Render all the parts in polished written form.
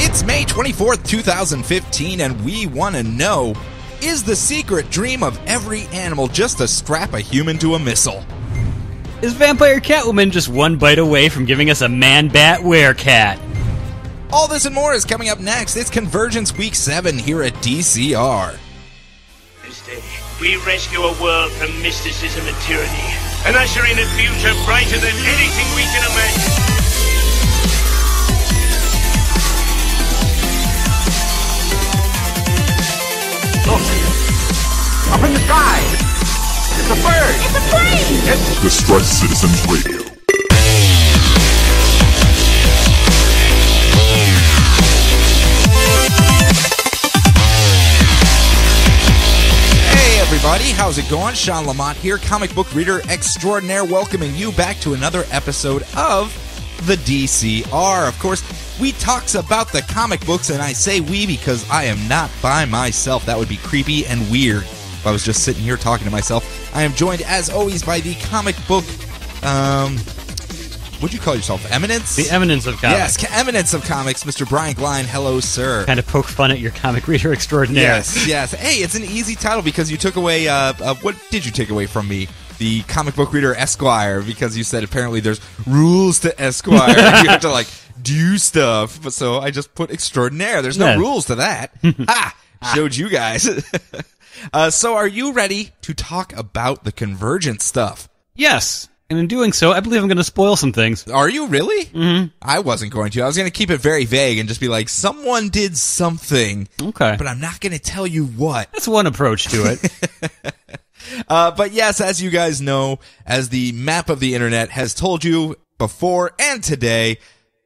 It's May 24th, 2015, and we want to know, is the secret dream of every animal just to strap a human to a missile? Is Vampire Catwoman just one bite away from giving us a man-bat werecat? All this and more is coming up next. It's Convergence Week 7 here at DCR. This day, we rescue a world from mysticism and tyranny, and usher in a future brighter than anything we can imagine. Look! Up in the sky! It's a bird! It's a plane! It's Distress Citizens Radio. Hey everybody, how's it going? Sean Lamont here, comic book reader extraordinaire, welcoming you back to another episode of the DCR. Of course, we talks about the comic books, and I say we because I am not by myself. That would be creepy and weird if I was just sitting here talking to myself. I am joined, as always, by the comic book, what'd you call yourself? Eminence? The eminence of comics. Yes, eminence of comics, Mr. Brian Glein. Hello, sir. Kind of poke fun at your comic reader extraordinaire. Yes. Hey, it's an easy title because you took away, what did you take away from me? The comic book reader Esquire, because you said apparently there's rules to Esquire. You have to, do stuff. But so I just put extraordinaire. There's no rules to that. Showed you guys. So are you ready to talk about the Convergence stuff? Yes. And in doing so, I believe I'm going to spoil some things. Are you really? Mm-hmm. I wasn't going to. I was going to keep it very vague and just be like, someone did something. Okay. But I'm not going to tell you what. That's one approach to it. But yes, as you guys know, as the map of the internet has told you before and today,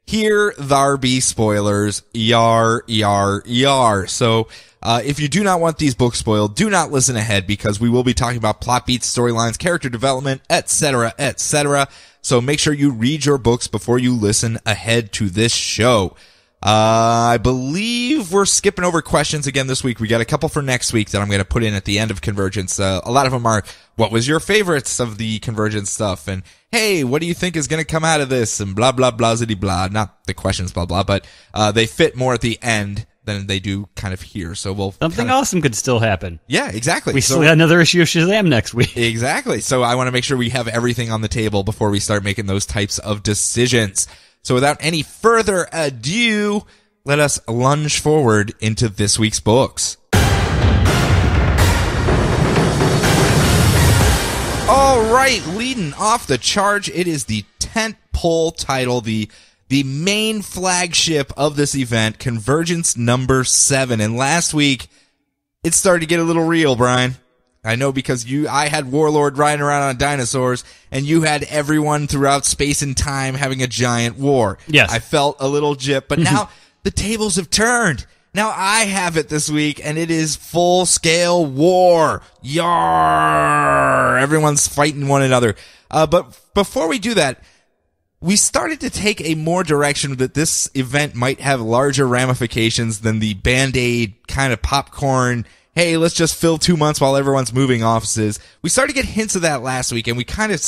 here there be spoilers. Yar, yar, yar. So, if you do not want these books spoiled, do not listen ahead because we will be talking about plot beats, storylines, character development, etc., etc. So make sure you read your books before you listen ahead to this show. I believe we're skipping over questions again this week. We got a couple for next week that I'm going to put in at the end of Convergence. A lot of them are, what was your favorites of the Convergence stuff? And, hey, what do you think is going to come out of this? And blah, blah, blah, zitty, blah. Not the questions, blah, blah, but they fit more at the end than they do kind of here. So we'll... Something awesome could still happen. Yeah, exactly. We still got another issue of Shazam next week. Exactly. So I want to make sure we have everything on the table before we start making those types of decisions. So without any further ado, let us lunge forward into this week's books. All right, leading off the charge, it is the tentpole title, the main flagship of this event, Convergence number 7. And last week, it started to get a little real, Brian. I know because I had Warlord riding around on dinosaurs, and you had everyone throughout space and time having a giant war. Yes. I felt a little jip, but now the tables have turned. Now I have it this week, and it is full-scale war. Yarr! Everyone's fighting one another. But before we do that, we started to take a more direction that this event might have larger ramifications than the Band-Aid kind of popcorn, hey, let's just fill 2 months while everyone's moving offices. We started to get hints of that last week, and we kind of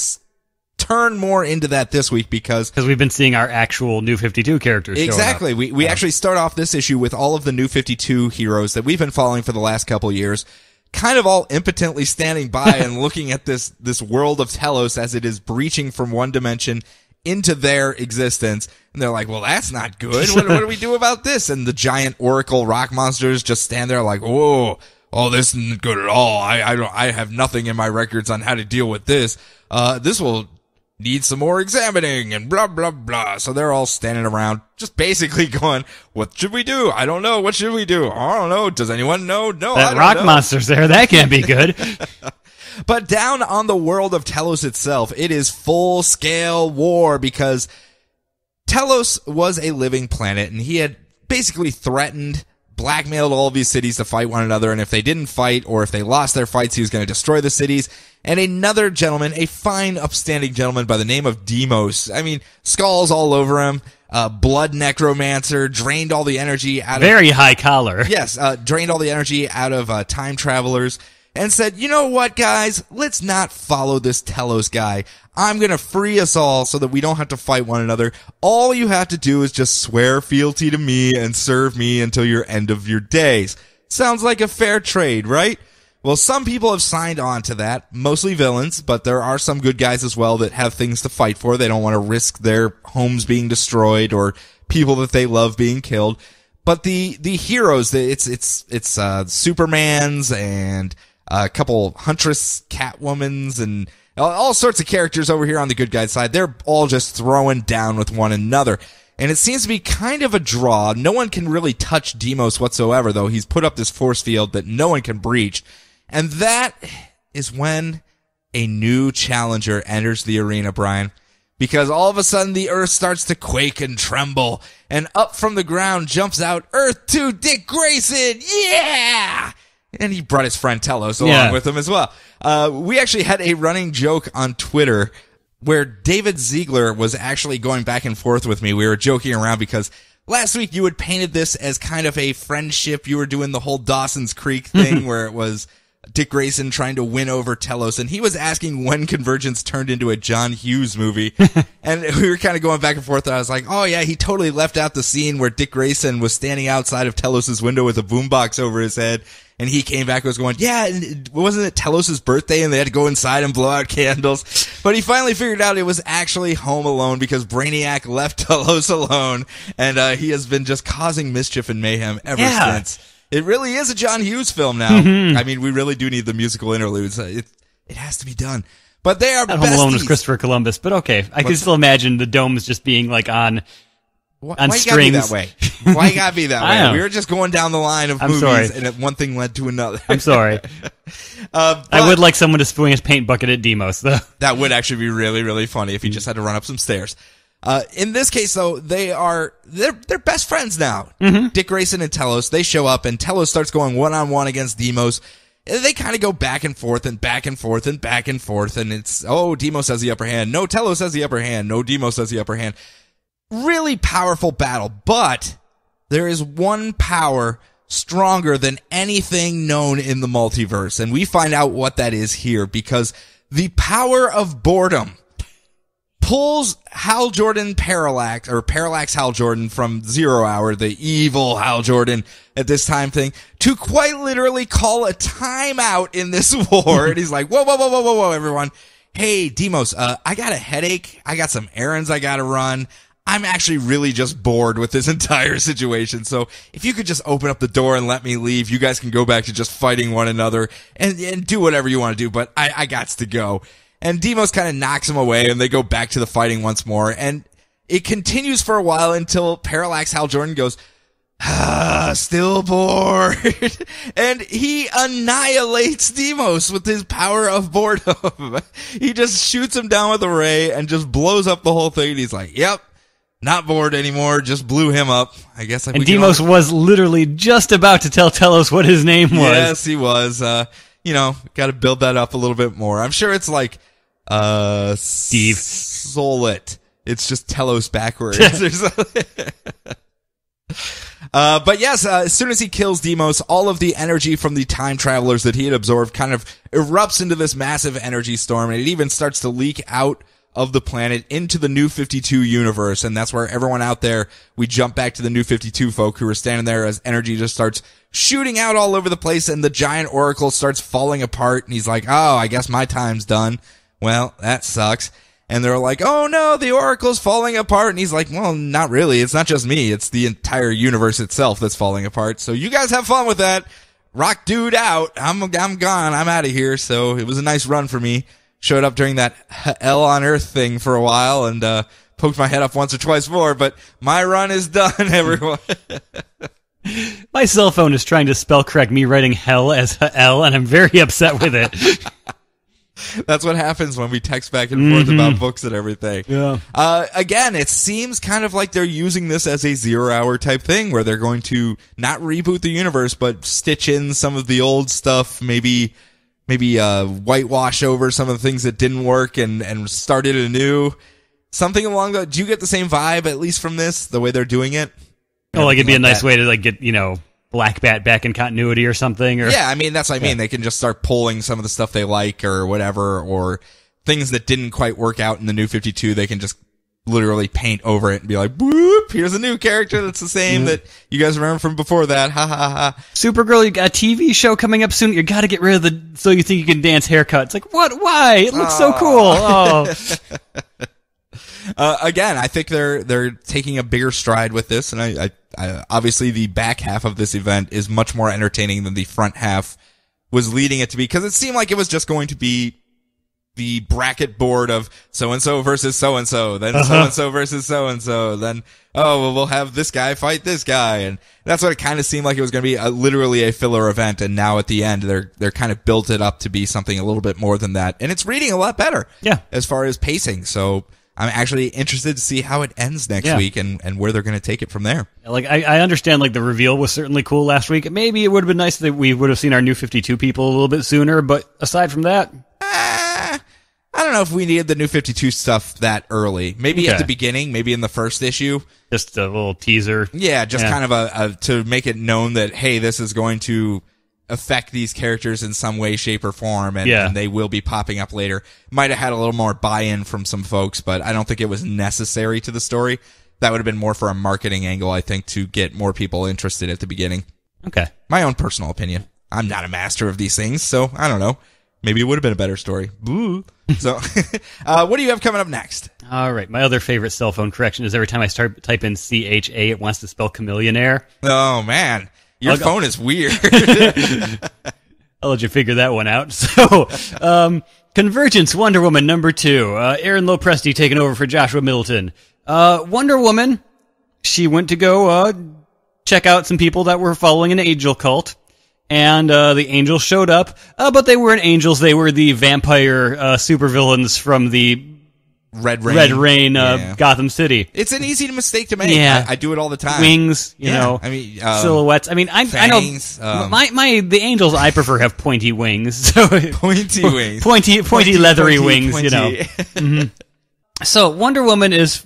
turned more into that this week because we've been seeing our actual New 52 characters exactly. showing up. We actually start off this issue with all of the New 52 heroes that we've been following for the last couple years, kind of all impotently standing by and looking at this world of Telos as it is breaching from one dimension into their existence. And they're like, well, that's not good. What do we do about this? And the giant oracle rock monsters just stand there like, whoa, oh, this isn't good at all. I have nothing in my records on how to deal with this. This will need some more examining and blah, blah, blah. So they're all standing around just basically going, what should we do? I don't know. What should we do? I don't know. Does anyone know? No, that I don't rock know. monster's there. That can't be good. But down on the world of Telos itself, it is full-scale war because Telos was a living planet, and he had basically threatened, blackmailed all of these cities to fight one another, and if they didn't fight, or if they lost their fights, he was going to destroy the cities. And another gentleman, a fine, upstanding gentleman by the name of Deimos, I mean, skulls all over him, blood necromancer, drained all the energy out of... Very high collar. Yes, drained all the energy out of time travelers, and said, you know what, guys? Let's not follow this Telos guy. I'm going to free us all so that we don't have to fight one another. All you have to do is just swear fealty to me and serve me until your end of your days. Sounds like a fair trade, right? Well, some people have signed on to that, mostly villains, but there are some good guys as well that have things to fight for. They don't want to risk their homes being destroyed or people that they love being killed. But the heroes, it's Supermans and a couple Huntress Catwomans and all sorts of characters over here on the good guy side. They're all just throwing down with one another. And it seems to be kind of a draw. No one can really touch Deimos whatsoever, though. He's put up this force field that no one can breach. And that is when a new challenger enters the arena, Brian. Because all of a sudden the earth starts to quake and tremble. And up from the ground jumps out Earth 2 Dick Grayson. Yeah! And he brought his friend Telos along with him as well. We actually had a running joke on Twitter where David Ziegler was actually going back and forth with me. We were joking around because last week you had painted this as kind of a friendship. You were doing the whole Dawson's Creek thing where it was Dick Grayson trying to win over Telos, and he was asking when Convergence turned into a John Hughes movie. And we were kind of going back and forth, and I was like, oh yeah, he totally left out the scene where Dick Grayson was standing outside of Telos' window with a boombox over his head, and he came back and was going, yeah, wasn't it Telos' birthday, and they had to go inside and blow out candles? But he finally figured out it was actually Home Alone because Brainiac left Telos alone, and he has been just causing mischief and mayhem ever since. It really is a John Hughes film now. I mean, we really do need the musical interludes. It has to be done. But they are besties. Home Alone was Christopher Columbus, but okay. I can still imagine the domes just being like on strings. Why you gotta be that way? Why you gotta be that way? We were just going down the line of movies, and one thing led to another. I'm sorry. I would like someone to swing his paint bucket at Deimos, though. That would actually be really, really funny if he just had to run up some stairs. In this case, though, they're best friends now. Dick Grayson and Telos, they show up, and Telos starts going one-on-one against Deimos. They kind of go back and forth and back and forth and back and forth, and it's, oh, Deimos has the upper hand. No, Telos has the upper hand. No, Deimos has the upper hand. Really powerful battle, but there is one power stronger than anything known in the multiverse, and we find out what that is here, because the power of boredom pulls Hal Jordan Parallax Hal Jordan from 0 Hour, the evil Hal Jordan at this time thing, to quite literally call a timeout in this war. And he's like, whoa, everyone. Hey, Deimos, I got a headache. I got some errands I gotta run. I'm actually really just bored with this entire situation. So if you could just open up the door and let me leave, you guys can go back to just fighting one another and do whatever you want to do. But I gots to go. And Deimos kind of knocks him away, and they go back to the fighting once more. And it continues for a while until Parallax Hal Jordan goes, still bored. And he annihilates Deimos with his power of boredom. He just shoots him down with a ray and just blows up the whole thing. And he's like, yep, not bored anymore, just blew him up. I guess. And Deimos was literally just about to tell Telos what his name was. Yes, he was. Got to build that up a little bit more. I'm sure it's like, Steve Solit. It's just Telos backwards. But yes, as soon as he kills Deimos, all of the energy from the time travelers that he had absorbed kind of erupts into this massive energy storm, and it even starts to leak out of the planet into the New 52 universe. And that's where everyone out there, we jump back to the New 52 folk who are standing there as energy just starts shooting out all over the place, and the giant oracle starts falling apart, and he's like, oh, I guess my time's done. Well, that sucks. And they're like, oh no, the oracle's falling apart. And he's like, well, not really. It's not just me. It's the entire universe itself that's falling apart. So you guys have fun with that. Rock dude out. I'm gone. I'm out of here. So it was a nice run for me. Showed up during that Hell on Earth thing for a while and, poked my head up once or twice more, but my run is done, everyone. My cell phone is trying to spell correct me writing hell as L, and I'm very upset with it. That's what happens when we text back and forth about books and everything. Yeah. Again, it seems kind of like they're using this as a 0 Hour type thing where they're going to not reboot the universe, but stitch in some of the old stuff, maybe whitewash over some of the things that didn't work and start it anew. Something along that. Do you get the same vibe, at least from this, the way they're doing it? Oh, like it'd be a nice way to like get, Black Bat back in continuity or something. Or yeah, I mean, that's what I mean. They can just start pulling some of the stuff they like or whatever, or things that didn't quite work out in the New 52, they can just literally paint over it and be like, boop, here's a new character that's the same that you guys remember from before that. Ha ha ha. Supergirl, you got a TV show coming up soon. You got to get rid of the so you think you can dance haircut. It's like, what? Why? It looks so cool. Oh. Again, I think they're taking a bigger stride with this, and I obviously the back half of this event is much more entertaining than the front half was leading it to be, because it seemed like it was just going to be the bracket board of so-and-so versus so-and-so, then so-and-so versus so-and-so, then, oh, well, we'll have this guy fight this guy, and that's what it kind of seemed like it was going to be, literally a filler event, and now at the end, they're kind of built it up to be something a little bit more than that, and it's reading a lot better. Yeah. As far as pacing, so I'm actually interested to see how it ends next week and where they're going to take it from there. Like, I understand, like, the reveal was certainly cool last week. Maybe it would have been nice that we would have seen our New 52 people a little bit sooner, but aside from that... I don't know if we needed the New 52 stuff that early. Maybe at the beginning, maybe in the first issue. Just a little teaser. Yeah, just kind of a to make it known that, hey, this is going to affect these characters in some way, shape, or form, and they will be popping up later. Might have had a little more buy-in from some folks, but I don't think it was necessary to the story. That would have been more for a marketing angle, I think, to get more people interested at the beginning. Okay. My own personal opinion. I'm not a master of these things, so I don't know. Maybe it would have been a better story. Boo. So, what do you have coming up next? All right. My other favorite cell phone correction is every time I type in CHA, it wants to spell chameleonaire. Oh, man. Your phone is weird. I'll let you figure that one out. So, Convergence Wonder Woman #2. Aaron Lopresti taking over for Joshua Middleton. Wonder Woman, she went to go check out some people that were following an angel cult. And the angels showed up, but they weren't angels. They were the vampire supervillains from the Red Rain Gotham City. It's an easy mistake to make. Yeah. I do it all the time. Wings, you know, I mean, silhouettes. I mean, fangs, I know the angels I prefer have pointy wings. So pointy wings. Pointy leathery wings, pointy. You know. Mm-hmm. So Wonder Woman is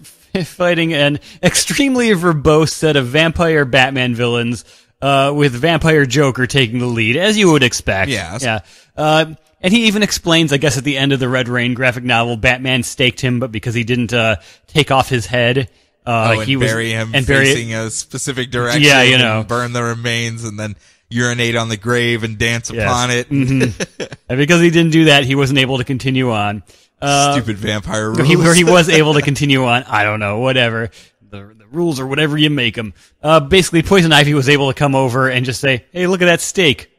fighting an extremely verbose set of vampire Batman villains. With Vampire Joker taking the lead, as you would expect. Yes. Yeah. And he even explains, I guess, at the end of the Red Rain graphic novel, Batman staked him, but because he didn't take off his head, he bury him facing a specific direction. Yeah, you know, and burn the remains, and then urinate on the grave and dance upon it. Mm-hmm. And because he didn't do that, he wasn't able to continue on. Stupid vampire rules. He was able to continue on. I don't know, whatever. The rules are whatever you make them. Basically, Poison Ivy was able to come over and just say, hey, look at that steak.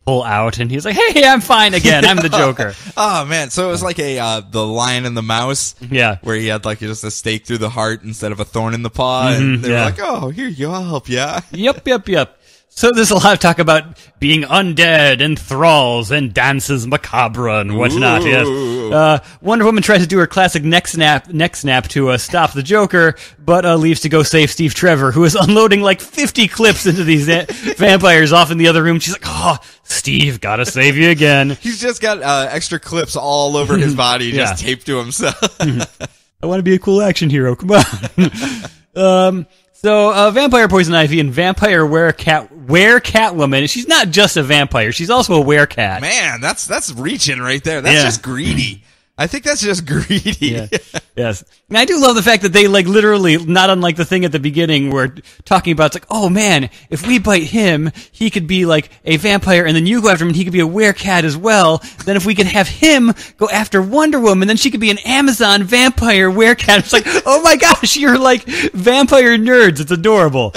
Pull out, and he's like, hey, I'm fine again. I'm the Joker. Oh, man. So it was like the Lion and the Mouse. Yeah. Where he had like just a stake through the heart instead of a thorn in the paw. And they were like, oh, here you go. I'll help you. Yep. So there's a lot of talk about being undead and thralls and dances macabre and whatnot. Yes. Wonder Woman tries to do her classic neck snap to stop the Joker, but leaves to go save Steve Trevor, who is unloading like 50 clips into these vampires off in the other room. She's like, oh, Steve, gotta save you again. He's just got extra clips all over his body, just taped to himself. I want to be a cool action hero. Come on. So, Vampire Poison Ivy and Vampire Catwoman. She's not just a vampire. She's also a werecat. Man, that's reaching right there. That's just greedy. I think that's just greedy. Yeah. Yes. And I do love the fact that they, like, literally, not unlike the thing at the beginning, were talking about, it's like, oh man, if we bite him, he could be, like, a vampire, and then you go after him, and he could be a werecat as well. Then if we could have him go after Wonder Woman, then she could be an Amazon vampire werecat. It's like, oh my gosh, you're, like, vampire nerds. It's adorable.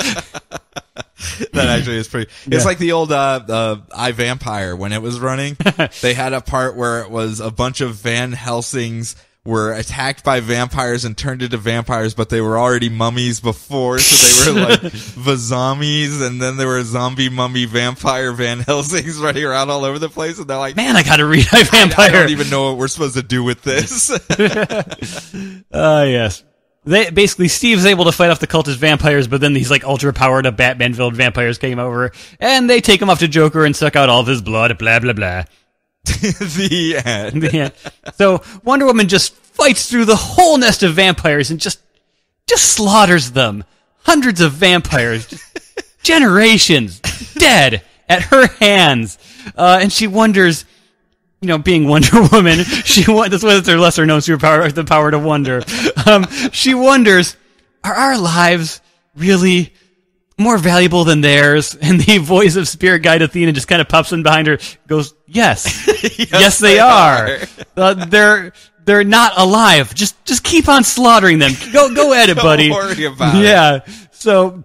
That actually is pretty. It's like the old I, Vampire when it was running. They had a part where it was a bunch of Van Helsings were attacked by vampires and turned into vampires, but they were already mummies before, so they were like Vazamis, and then there were zombie mummy vampire Van Helsings running around all over the place, and they're like, man, I gotta read I, Vampire. I don't even know what we're supposed to do with this. Yes. Basically, Steve's able to fight off the cultist vampires, but then these, like, ultra-powered up Batman-filled vampires came over, and they take him off to Joker and suck out all of his blood, blah, blah, blah. The end. So, Wonder Woman just fights through the whole nest of vampires and just slaughters them. Hundreds of vampires. Generations. Dead at her hands. And she wonders, being Wonder Woman, that's why it's her lesser known superpower, the power to wonder. She wonders, are our lives really more valuable than theirs? And the voice of spirit guide Athena just kind of pops in behind her, goes, yes. Yes, they are. They're not alive. Just keep on slaughtering them. Go at it, buddy. Don't worry about it. Yeah. So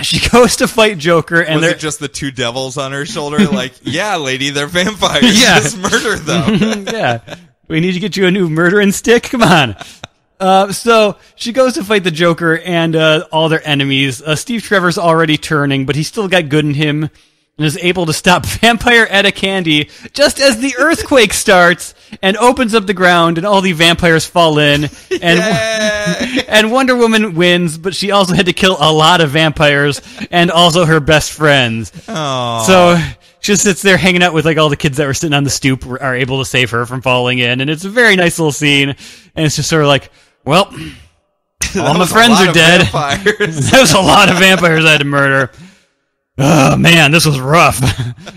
she goes to fight Joker, and was it just the two devils on her shoulder? Like, yeah, lady, they're vampires. Yeah. Just murder them. Yeah. We need to get you a new murdering stick. Come on. So she goes to fight the Joker and all their enemies. Steve Trevor's already turning, but he's still got good in him and is able to stop Vampire Etta Candy just as the earthquake starts and opens up the ground and all the vampires fall in. And Wonder Woman wins, but she also had to kill a lot of vampires and also her best friends. Aww. So she just sits there hanging out with all the kids that were sitting on the stoop are able to save her from falling in. And it's a very nice little scene. And it's just sort of like, well, all my friends are dead. That was a lot of vampires I had to murder. Oh, man, this was rough.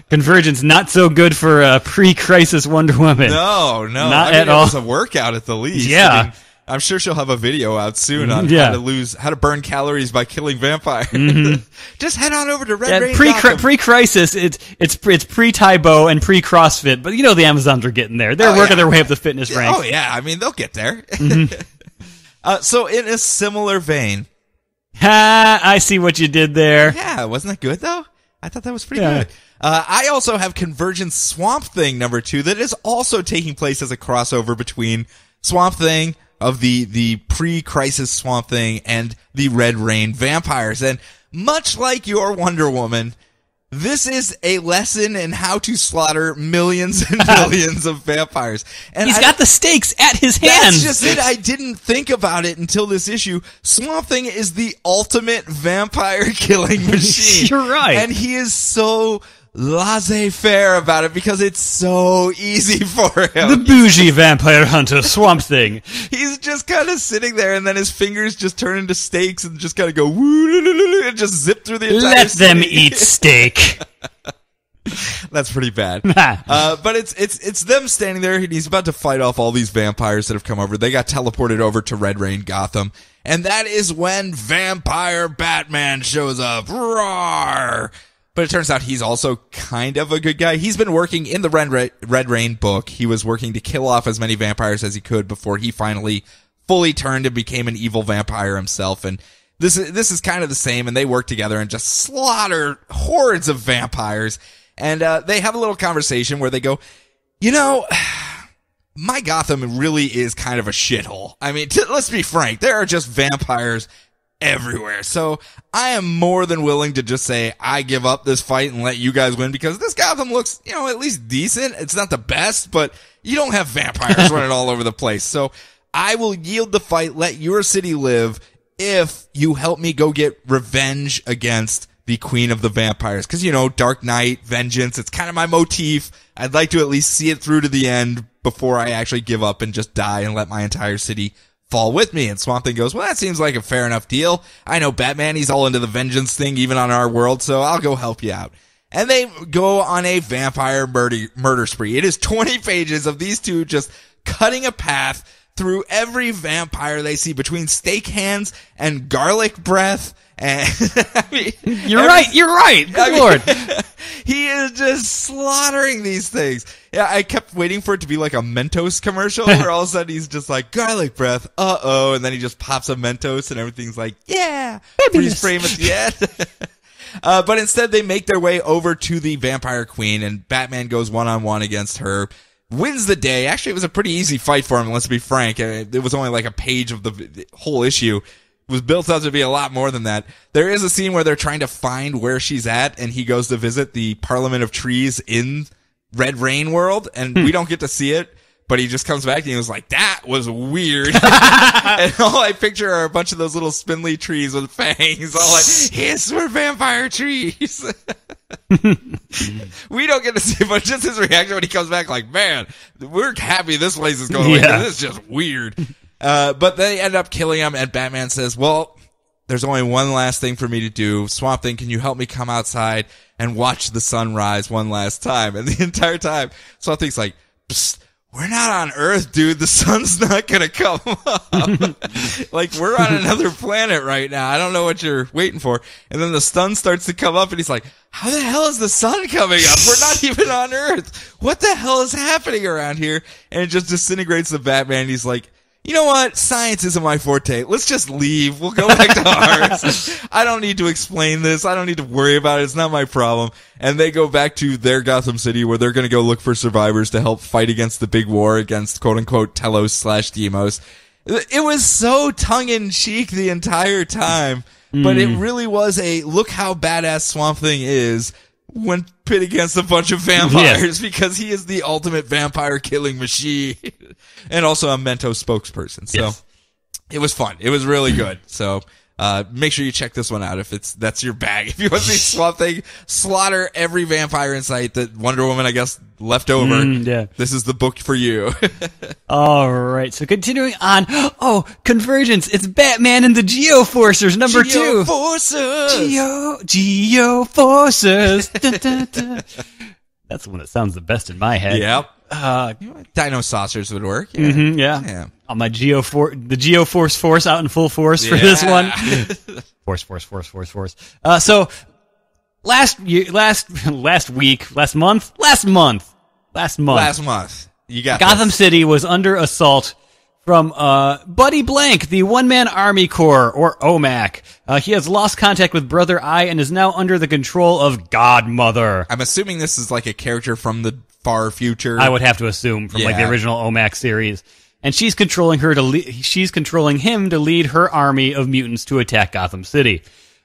Convergence, not so good for pre-crisis Wonder Woman. No. Not at all. It was a workout at the least. Yeah. I'm sure she'll have a video out soon on how to burn calories by killing vampires. Mm-hmm. Just head on over to Red Rain. Pre-crisis, it's pre-Tybo and pre-CrossFit, but the Amazons are getting there. They're working their way up the fitness ranks. Oh, yeah. I mean, they'll get there. Mm-hmm. So in a similar vein... Ha! I see what you did there. Yeah, wasn't that good, though? I thought that was pretty good. I also have Convergence Swamp Thing #2 that is also taking place as a crossover between Swamp Thing of the pre-crisis Swamp Thing and the Red Rain vampires. And much like your Wonder Woman, this is a lesson in how to slaughter millions and millions of vampires. And he's got the stakes at his hands. That's just it. I didn't think about it until this issue. Swamp Thing is the ultimate vampire killing machine. You're right. And he is so laissez-faire about it because it's so easy for him. The bougie vampire hunter, Swamp Thing. He's just kind of sitting there, and then his fingers just turn into stakes and just kind of go woo and just zip through the entire Let city. them eat steak. That's pretty bad. But it's them standing there, and he's about to fight off all these vampires that have come over. They got teleported over to Red Rain Gotham, and that is when Vampire Batman shows up. Roar! But it turns out he's also kind of a good guy. He's been working in the Red Rain book. He was working to kill off as many vampires as he could before he finally fully turned and became an evil vampire himself. And this is kind of the same, and they work together and just slaughter hordes of vampires. And they have a little conversation where they go, my Gotham really is kind of a shithole. I mean, let's be frank. There are just vampires everywhere. So I am more than willing to just say I give up this fight and let you guys win because this Gotham looks, at least decent. It's not the best, but you don't have vampires running all over the place. So I will yield the fight, let your city live if you help me go get revenge against the Queen of the Vampires. Because, Dark Knight, vengeance, it's kind of my motif. I'd like to at least see it through to the end before I actually give up and just die and let my entire city fall with me. And Swamp Thing goes, well, that seems like a fair enough deal. I know Batman, he's all into the vengeance thing, even on our world, so I'll go help you out. And they go on a vampire murder spree. It is 20 pages of these two just cutting a path through every vampire they see between steak hands and garlic breath. And You're right. Good Lord. He is just slaughtering these things. Yeah, I kept waiting for it to be like a Mentos commercial where all of a sudden he's just like, garlic breath, uh-oh, and then he just pops a Mentos and everything's like, yeah, freeze frame at the end. But instead they make their way over to the Vampire Queen, and Batman goes one-on-one against her, wins the day. Actually, it was a pretty easy fight for him, let's be frank. It was only like a page of the whole issue. Was built up to be a lot more than that. There is a scene where they're trying to find where she's at, and he goes to visit the Parliament of Trees in Red Rain world, and we don't get to see it, but he just comes back and he was like, that was weird. And all I picture are a bunch of those little spindly trees with fangs, all like, yes, we're vampire trees. We don't get to see it, but just his reaction when he comes back, like, man, we're happy this place is going away. This is just weird. But they end up killing him, and Batman says, well, there's only one last thing for me to do. Swamp Thing, can you help me come outside and watch the sun rise one last time? And the entire time, Swamp Thing's like, psst, we're not on Earth, dude. The sun's not gonna come up. Like, we're on another planet right now. I don't know what you're waiting for. And then the sun starts to come up, and he's like, how the hell is the sun coming up? We're not even on Earth. What the hell is happening around here? And it just disintegrates the Batman. He's like, you know what? Science isn't my forte. Let's just leave. We'll go back to ours. I don't need to explain this. I don't need to worry about it. It's not my problem. And they go back to their Gotham City where they're going to go look for survivors to help fight against the big war against quote-unquote Telos/Demos. It was so tongue-in-cheek the entire time, but it really was a look how badass Swamp Thing is when pit against a bunch of vampires, because he is the ultimate vampire killing machine and also a Mentos spokesperson. So it was fun. It was really good. So make sure you check this one out if that's your bag. If you want to see Swamp Thing slaughter every vampire in sight that Wonder Woman, I guess, left over, this is the book for you. All right. So continuing on. Oh, Convergence. It's Batman and the Geoforcers, number 2. Geoforcers. Geoforcers. Dun, dun, dun. That's the one that sounds the best in my head. Yep. Dino Saucers would work. Yeah. Yeah. On my the Geoforce force out in full force for this one. Force. So last month, you got Gotham this. City was under assault from Buddy Blank, the one-man army corps, or OMAC. He has lost contact with Brother Eye and is now under the control of Godmother. I'm assuming this is like a character from the far future. I would have to assume from like the original OMAC series. And she's controlling him to lead her army of mutants to attack Gotham City.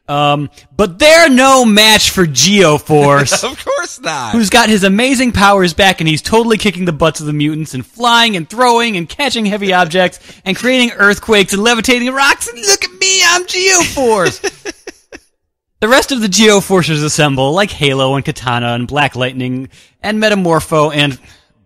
But they're no match for Geoforce. Of course not. Who's got his amazing powers back, and he's totally kicking the butts of the mutants and flying and throwing and catching heavy objects and creating earthquakes and levitating rocks. And look at me, I'm Geoforce. The rest of the Geoforcers assemble, like Halo and Katana and Black Lightning and Metamorpho and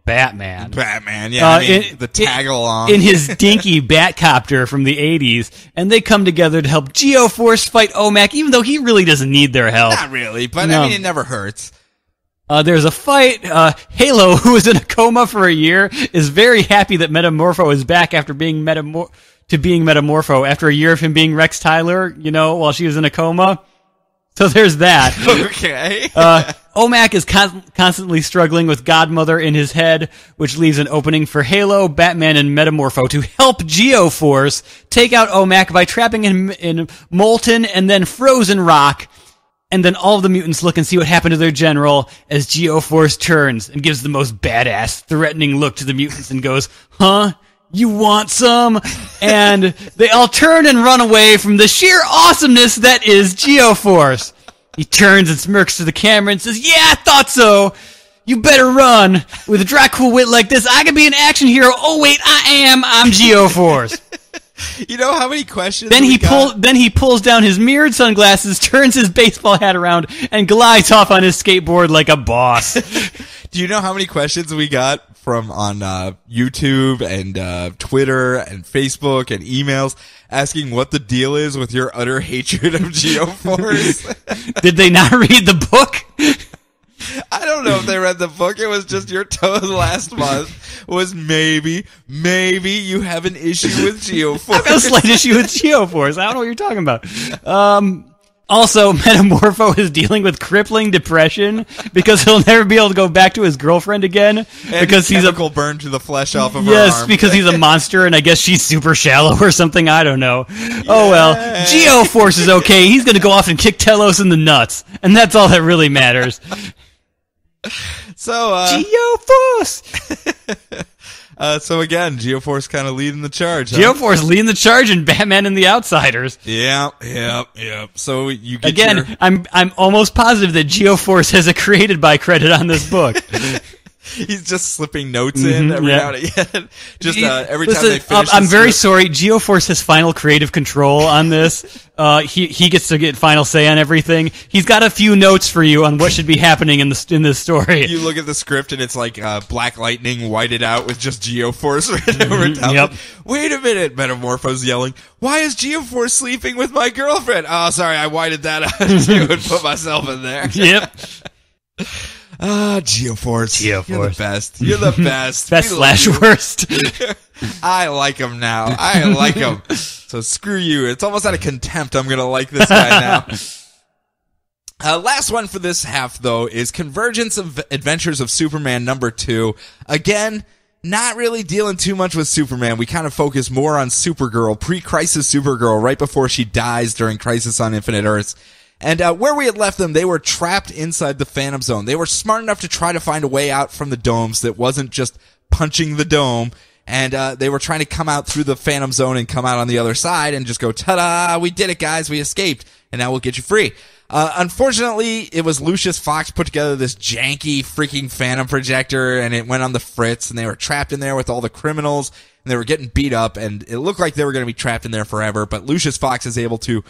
Batman. The tag-along. In his dinky Batcopter from the 80s, and they come together to help Geoforce fight OMAC, even though he really doesn't need their help. Not really, but I mean, it never hurts. There's a fight. Halo, who was in a coma for a year, is very happy that Metamorpho is back after being Metamorpho after a year of him being Rex Tyler, while she was in a coma. So there's that. Okay. OMAC is constantly struggling with Godmother in his head, which leaves an opening for Halo, Batman, and Metamorpho to help Geoforce take out OMAC by trapping him in molten and then frozen rock. And then all of the mutants look and see what happened to their general as Geoforce turns and gives the most badass, threatening look to the mutants and goes, huh? You want some? And they all turn and run away from the sheer awesomeness that is Geoforce. He turns and smirks to the camera and says, yeah, I thought so. You better run. With a dry, cool wit like this, I could be an action hero. Oh, wait, I'm Geoforce. You know how many questions Then he pulls down his mirrored sunglasses, turns his baseball hat around, and glides off on his skateboard like a boss. Do you know how many questions we got from on YouTube and Twitter and Facebook and emails asking what the deal is with your utter hatred of Geoforce? Did they not read the book? I don't know if they read the book. It was just your tone last month was maybe you have an issue with Geoforce. I've got a slight issue with Geoforce. I don't know what you're talking about. Also, Metamorpho is dealing with crippling depression because he'll never be able to go back to his girlfriend again because he's a burn to the flesh off of her arm. Yes, because he's a monster, and I guess she's super shallow or something. I don't know. Yeah. Oh well, Geoforce is okay. He's going to go off and kick Telos in the nuts, and that's all that really matters. So, Geoforce. So again, Geoforce kind of leading the charge. Huh? Geoforce leading the charge in Batman and the Outsiders. Yep. So you get again. I'm almost positive that Geoforce has a created by credit on this book. He's just slipping notes in every now and again. Just every time they finish. I'm very sorry. Geoforce has final creative control on this. He gets to get final say on everything. He's got a few notes for you on what should be happening in this story. You look at the script and it's like Black Lightning whited out with just Geoforce written over top. Yep. Wait a minute, Metamorpho's yelling. Why is Geoforce sleeping with my girlfriend? Oh, sorry, I whited that out too and put myself in there. Yep. Geoforce. You're the best. You're the best. Best slash worst. I like him now. I like him. So screw you. It's almost out of contempt. I'm going to like this guy now. Last one for this half, though, is Convergence of Adventures of Superman #2. Again, not really dealing too much with Superman. We kind of focus more on Supergirl, pre-Crisis Supergirl, right before she dies during Crisis on Infinite Earths. And where we had left them, they were trapped inside the Phantom Zone. They were smart enough to try to find a way out from the domes that wasn't just punching the dome. And they were trying to come out through the Phantom Zone and come out on the other side and just go, ta-da, we did it, guys, we escaped, and now we'll get you free. Unfortunately, it was Lucius Fox put together this janky freaking Phantom projector, and it went on the fritz, and they were trapped in there with all the criminals, and they were getting beat up, and it looked like they were going to be trapped in there forever, but Lucius Fox is able to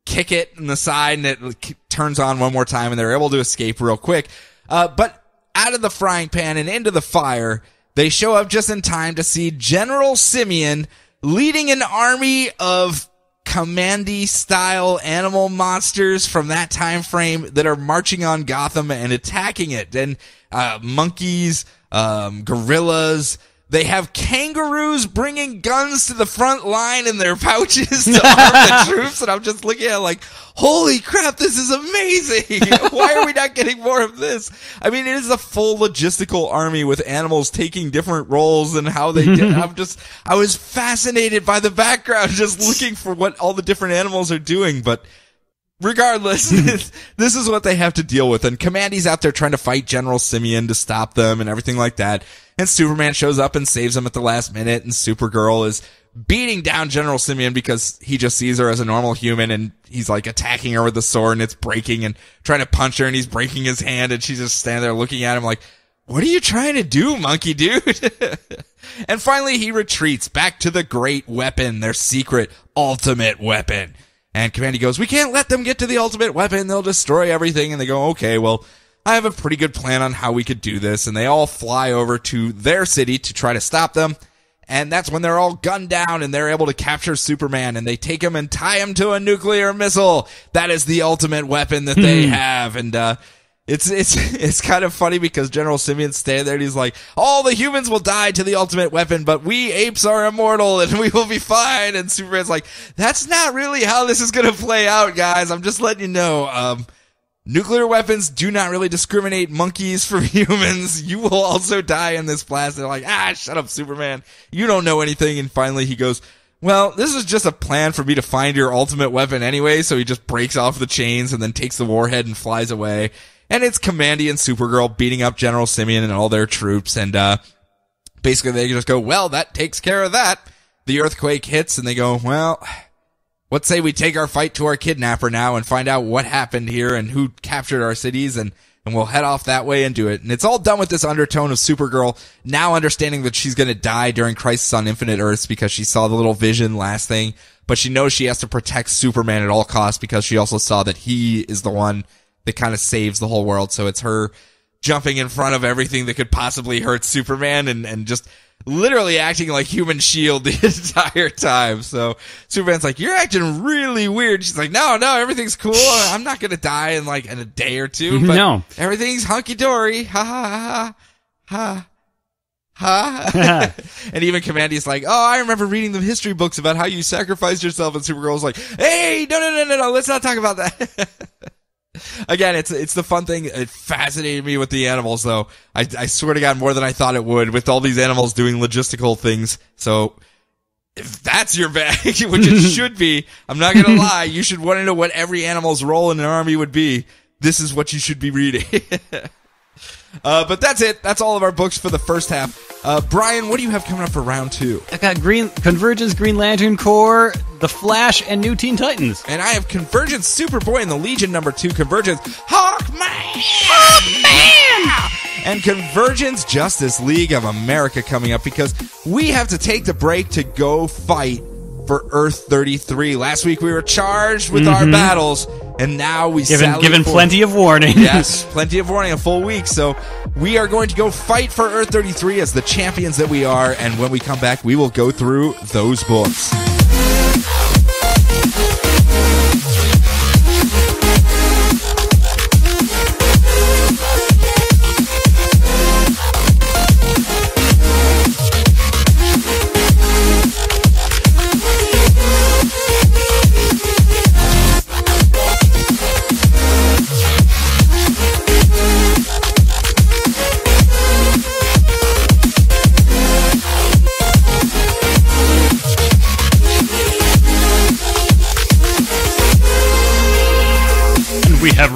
kick it in the side, and it turns on one more time, and they're able to escape real quick. But out of the frying pan and into the fire, they show up just in time to see General Simeon leading an army of Kamandi-style animal monsters from that time frame that are marching on Gotham and attacking it. And monkeys, gorillas. They have kangaroos bringing guns to the front line in their pouches to arm the troops, and I'm just looking at it like, holy crap, this is amazing! Why are we not getting more of this? I mean, it is a full logistical army with animals taking different roles and how they did. I was fascinated by the background, just looking for what all the different animals are doing, but regardless, this is what they have to deal with, and Kamandi's out there trying to fight General Simeon to stop them and everything like that. And Superman shows up and saves him at the last minute, and Supergirl is beating down General Simeon because he just sees her as a normal human, and he's like attacking her with the sword, and it's breaking, and trying to punch her, and he's breaking his hand, and she's just standing there looking at him like, what are you trying to do, monkey dude? And finally he retreats back to the great weapon, their secret ultimate weapon. And Kamandi goes, we can't let them get to the ultimate weapon, they'll destroy everything. And they go, okay, well, I have a pretty good plan on how we could do this. And they all fly over to their city to try to stop them. And that's when they're all gunned down and they're able to capture Superman, and they take him and tie him to a nuclear missile. That is the ultimate weapon that they have. And it's kind of funny because General Simeon's standing there and he's like, all the humans will die to the ultimate weapon, but we apes are immortal and we will be fine. And Superman's like, that's not really how this is going to play out, guys. I'm just letting you know. Nuclear weapons do not really discriminate monkeys from humans. You will also die in this blast. They're like, shut up, Superman. You don't know anything. And finally he goes, well, this is just a plan for me to find your ultimate weapon anyway. So he just breaks off the chains and then takes the warhead and flies away. And it's Kamandi and Supergirl beating up General Simeon and all their troops. And basically they just go, well, that takes care of that. The earthquake hits and they go, well, let's say we take our fight to our kidnapper now and find out what happened here and who captured our cities, and we'll head off that way and do it. And it's all done with this undertone of Supergirl now understanding that she's going to die during Crisis on Infinite Earths because she saw the little vision last thing, but she knows she has to protect Superman at all costs because she also saw that he is the one that kind of saves the whole world. So it's her jumping in front of everything that could possibly hurt Superman and just literally acting like human shield the entire time. So Superman's like, you're acting really weird. She's like, no, everything's cool. I'm not going to die in a day or two, but no, everything's hunky-dory. Ha ha ha ha. Ha. And even Kamandi's like, oh, I remember reading the history books about how you sacrificed yourself. And Supergirl's like, hey, no, let's not talk about that. Again, it's the fun thing. It fascinated me with the animals, though. I swear to God, more than I thought it would, with all these animals doing logistical things. So, if that's your bag, which it should be, I'm not gonna lie, you should want to know what every animal's role in an army would be. This is what you should be reading. But that's it. That's all of our books for the first half. Brian, what do you have coming up for round 2? I got Convergence, Green Lantern Corps, The Flash, and New Teen Titans. And I have Convergence, Superboy, and the Legion #2, Convergence, Hawkman! And Convergence, Justice League of America coming up because we have to take the break to go fight for Earth 33. Last week we were charged with our battles, and now we given plenty of warning. Yes, plenty of warning, a full week. So we are going to go fight for Earth 33 as the champions that we are, and when we come back, we will go through those books.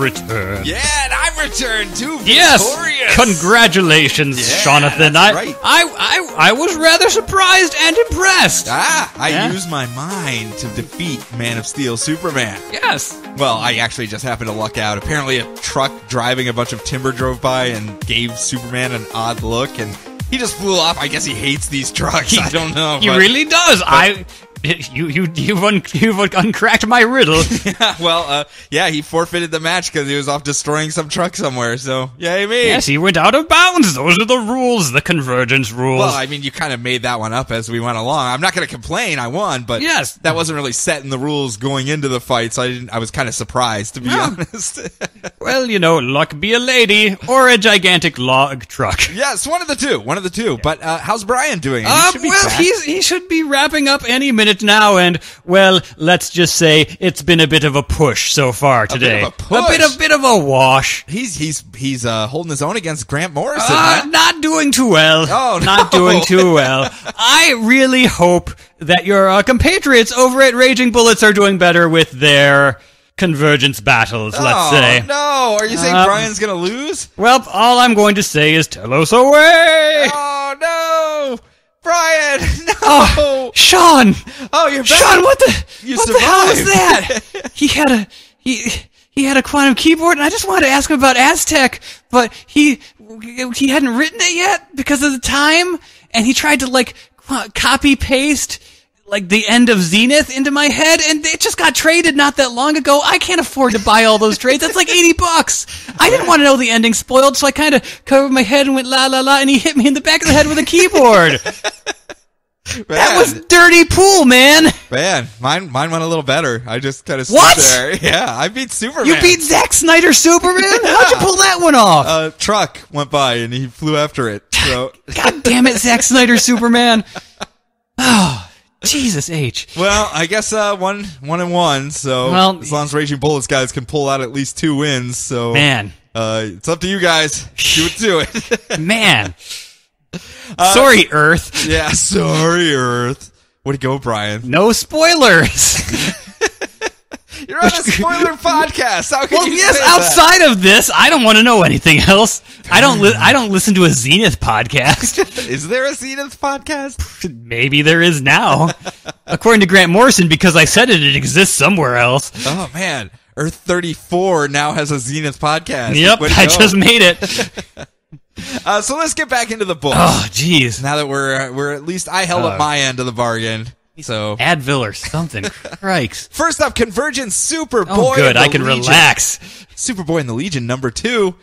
returned. Yeah, and I've returned too, Yes! victorious. Congratulations, Yeah, Jonathan. that's right. I was rather surprised and impressed. I used my mind to defeat Man of Steel Superman. Yes. Well, I actually just happened to luck out. Apparently a truck driving a bunch of timber drove by and gave Superman an odd look, and he just flew off. I guess he hates these trucks. I don't know. He really does. You've uncracked my riddle. He forfeited the match because he was off destroying some truck somewhere. So, yay me. Yes, he went out of bounds. Those are the rules, the Convergence rules. Well, I mean, you kind of made that one up as we went along. I'm not going to complain. I won, but yes, that wasn't really set in the rules going into the fight, so I was kind of surprised, to be honest. Well, luck be a lady or a gigantic log truck. Yes, one of the two. Yeah. But how's Brian doing? He should be wrapping up any minute now, and well, let's just say it's been a bit of a push so far today. A bit of a wash. He's holding his own against Grant Morrison. Not doing too well. Oh, no. Not doing too well. I really hope that your compatriots over at Raging Bullets are doing better with their Convergence battles, let's say. No, are you saying Brian's gonna lose? Well, all I'm going to say is tell us away. Oh, no! Brian, no! Oh, Sean! Oh, you're back! Sean, what the hell was survived. that? he had a quantum keyboard, and I just wanted to ask him about Aztec, but he hadn't written it yet because of the time, and he tried to copy paste the end of Zenith into my head, and it just got traded not that long ago. I can't afford to buy all those trades. That's like $80. I didn't want to know the ending spoiled, so I kind of covered my head and went la la la, and he hit me in the back of the head with a keyboard. That was dirty pool, man. Man, mine went a little better. I just kind of stood there. Yeah, I beat Superman. You beat Zack Snyder Superman? How'd you pull that one off? A truck went by and he flew after it. So. God damn it, Zack Snyder Superman. Oh. Jesus H. Well, I guess 1-1. So as long as Raging Bullets guys can pull out at least 2 wins, so man, it's up to you guys. Do it. Man, sorry, Earth. Yeah, sorry, Earth. Way to go, Brian. No spoilers. You're on a spoiler podcast. How can you say that? Outside of this, I don't want to know anything else. I don't listen to a Zenith podcast. Is there a Zenith podcast? Maybe there is now. According to Grant Morrison, because I said it exists somewhere else. Oh, man. Earth 34 now has a Zenith podcast. Yep, I just made it. So let's get back into the book. Oh, jeez. Now that we're at least I held up my end of the bargain. So Advil or something. Crikes. First up, Convergence Superboy. Oh, good. I can Legion. Relax. Superboy and the Legion #2.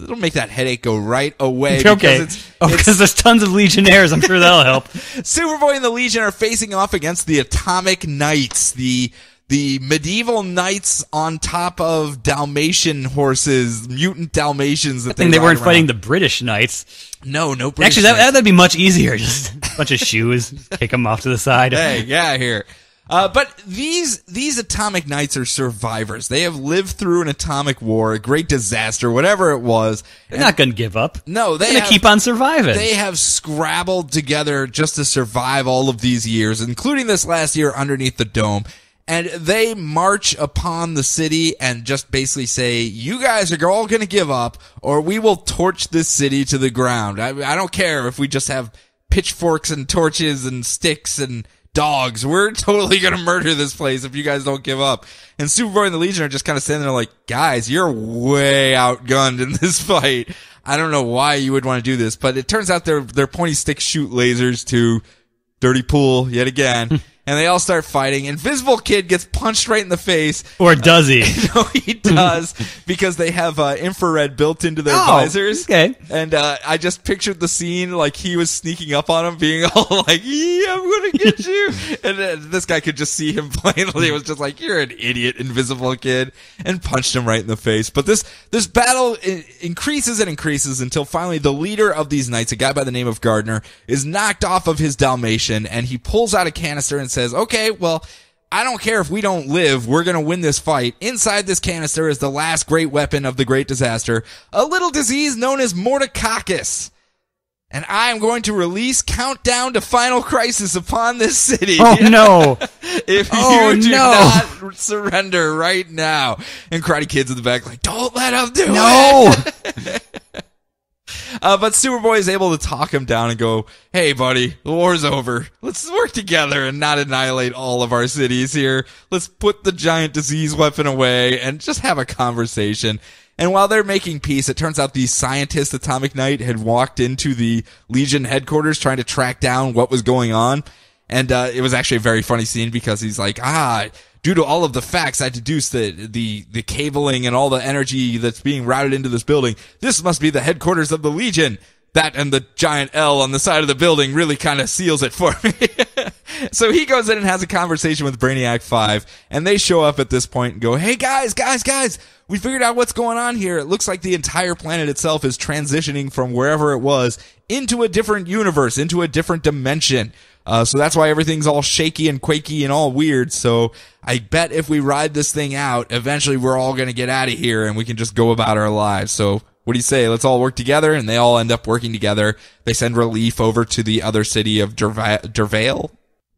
It'll make that headache go right away. Okay. Because there's tons of Legionnaires. I'm sure that'll help. Superboy and the Legion are facing off against the Atomic Knights, the medieval knights on top of Dalmatian horses, mutant Dalmatians. They weren't fighting the British knights. No British Actually, knights. that'd be much easier. Just a bunch of shoes, kick them off to the side. Hey, yeah, here. But these Atomic Knights are survivors. They have lived through an atomic war, a great disaster, whatever it was. They're not going to give up. No, they're going to keep on surviving. They have scrabbled together just to survive all of these years, including this last year underneath the dome. And they march upon the city and just basically say, you guys are all going to give up, or we will torch this city to the ground. I don't care if we just have pitchforks and torches and sticks and dogs. We're totally going to murder this place if you guys don't give up. And Superboy and the Legion are just kind of standing there like, guys, you're way outgunned in this fight. I don't know why you would want to do this, but it turns out their pointy sticks shoot lasers to dirty pool yet again. And they all start fighting. Invisible Kid gets punched right in the face. Or does he? No, he does. Because they have infrared built into their visors. Okay. And I just pictured the scene like he was sneaking up on him, being all like, yeah, I'm going to get you. And this guy could just see him plainly. It was just like, you're an idiot, Invisible Kid. And punched him right in the face. But this battle increases and increases until finally the leader of these knights, a guy by the name of Gardner, is knocked off of his Dalmatian. And he pulls out a canister and says, okay, well, I don't care if we don't live, we're going to win this fight. Inside this canister is the last great weapon of the great disaster, a little disease known as Mortococcus. and I am going to release Countdown to Final Crisis upon this city. Oh, no. If you do not surrender right now. And Karate Kid's in the back like, don't let him do it. But Superboy is able to talk him down and go, hey, buddy, the war's over. Let's work together and not annihilate all of our cities here. Let's put the giant disease weapon away and just have a conversation. And while they're making peace, it turns out the scientist Atomic Knight had walked into the Legion headquarters trying to track down what was going on. And it was actually a very funny scene because he's like, due to all of the facts, I deduced that the cabling and all the energy that's being routed into this building, this must be the headquarters of the Legion. That and the giant L on the side of the building really kind of seals it for me. So he goes in and has a conversation with Brainiac 5, and they show up at this point and go, hey, guys, we figured out what's going on here. It looks like the entire planet itself is transitioning from wherever it was into a different universe, into a different dimension. So that's why everything's all shaky and quaky and all weird. So I bet if we ride this thing out, eventually we're all going to get out of here and we can just go about our lives. So what do you say? Let's all work together. And they all end up working together. They send relief over to the other city of Dervale.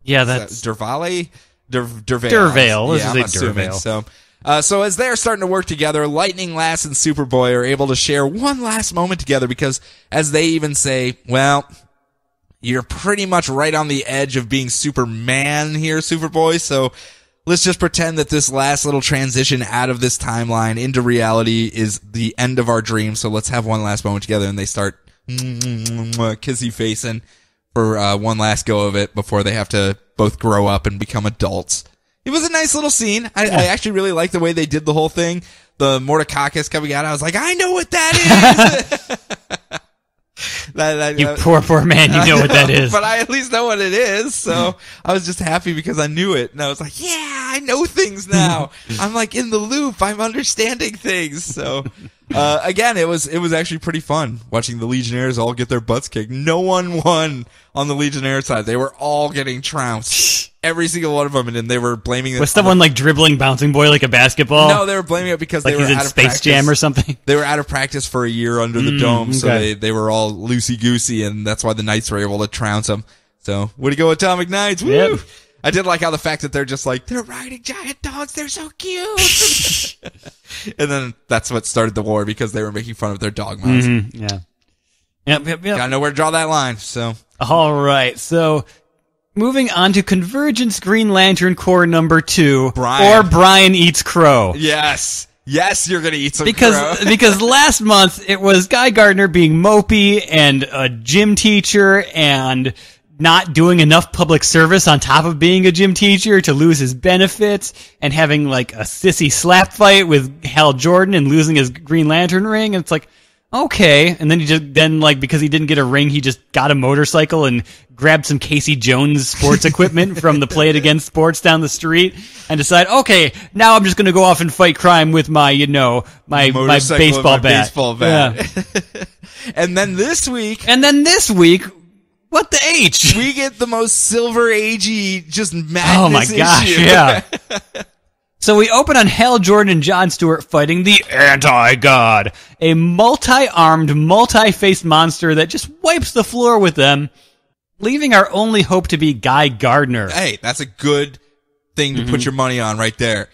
Yeah, that's Dervale. Dervale. Let's yeah, say I'm assuming. Dervale. So as they're starting to work together, Lightning Lass and Superboy are able to share one last moment together because, as they even say, well, you're pretty much right on the edge of being Superman here, Superboy, so let's just pretend that this last little transition out of this timeline into reality is the end of our dream, so let's have one last moment together, and they start kissy-facing for one last go of it before they have to both grow up and become adults. It was a nice little scene. I actually really liked the way they did the whole thing. The Mordekaiser coming out, I was like, I know what that is! You poor man, you know what that is. But I at least know what it is, so I was just happy because I knew it. And I was like, yeah, I know things now. I'm like in the loop. I'm understanding things. So, again, it was actually pretty fun watching the Legionnaires all get their butts kicked. No one won on the Legionnaire side. They were all getting trounced. Every single one of them, and then they were blaming it. Was someone like dribbling Bouncing Boy like a basketball? No, they were blaming it because like they were he's in out of Space practice. Jam or something. They were out of practice for a year under the dome, so okay. they were all loosey-goosey, and that's why the Knights were able to trounce them. So, way to go, Atomic Knights! Woo! Yep. I did like how the fact that they're just like, they're riding giant dogs, they're so cute! And then that's what started the war, because they were making fun of their dog moms. Mm-hmm. Yeah. Yep. Gotta know where to draw that line, so. Alright, so moving on to Convergence Green Lantern Corps number 2, Brian. or Brian Eats Crow. Yes, you're gonna eat some crow. Because last month it was Guy Gardner being mopey and a gym teacher and not doing enough public service on top of being a gym teacher to lose his benefits and having like a sissy slap fight with Hal Jordan and losing his Green Lantern ring. And it's like, okay. And then because he didn't get a ring, he just got a motorcycle and grabbed some Casey Jones sports equipment from the Play It Again Sports down the street and decided, okay, now I'm just going to go off and fight crime with my baseball bat. Yeah. And then this week, what the H? we get the most Silver-Agey just madness Oh my gosh, issue. yeah. So we open on Hal Jordan and Jon Stewart fighting the Anti-God, a multi-armed, multi-faced monster that just wipes the floor with them, leaving our only hope to be Guy Gardner. Hey, that's a good thing to put your money on right there.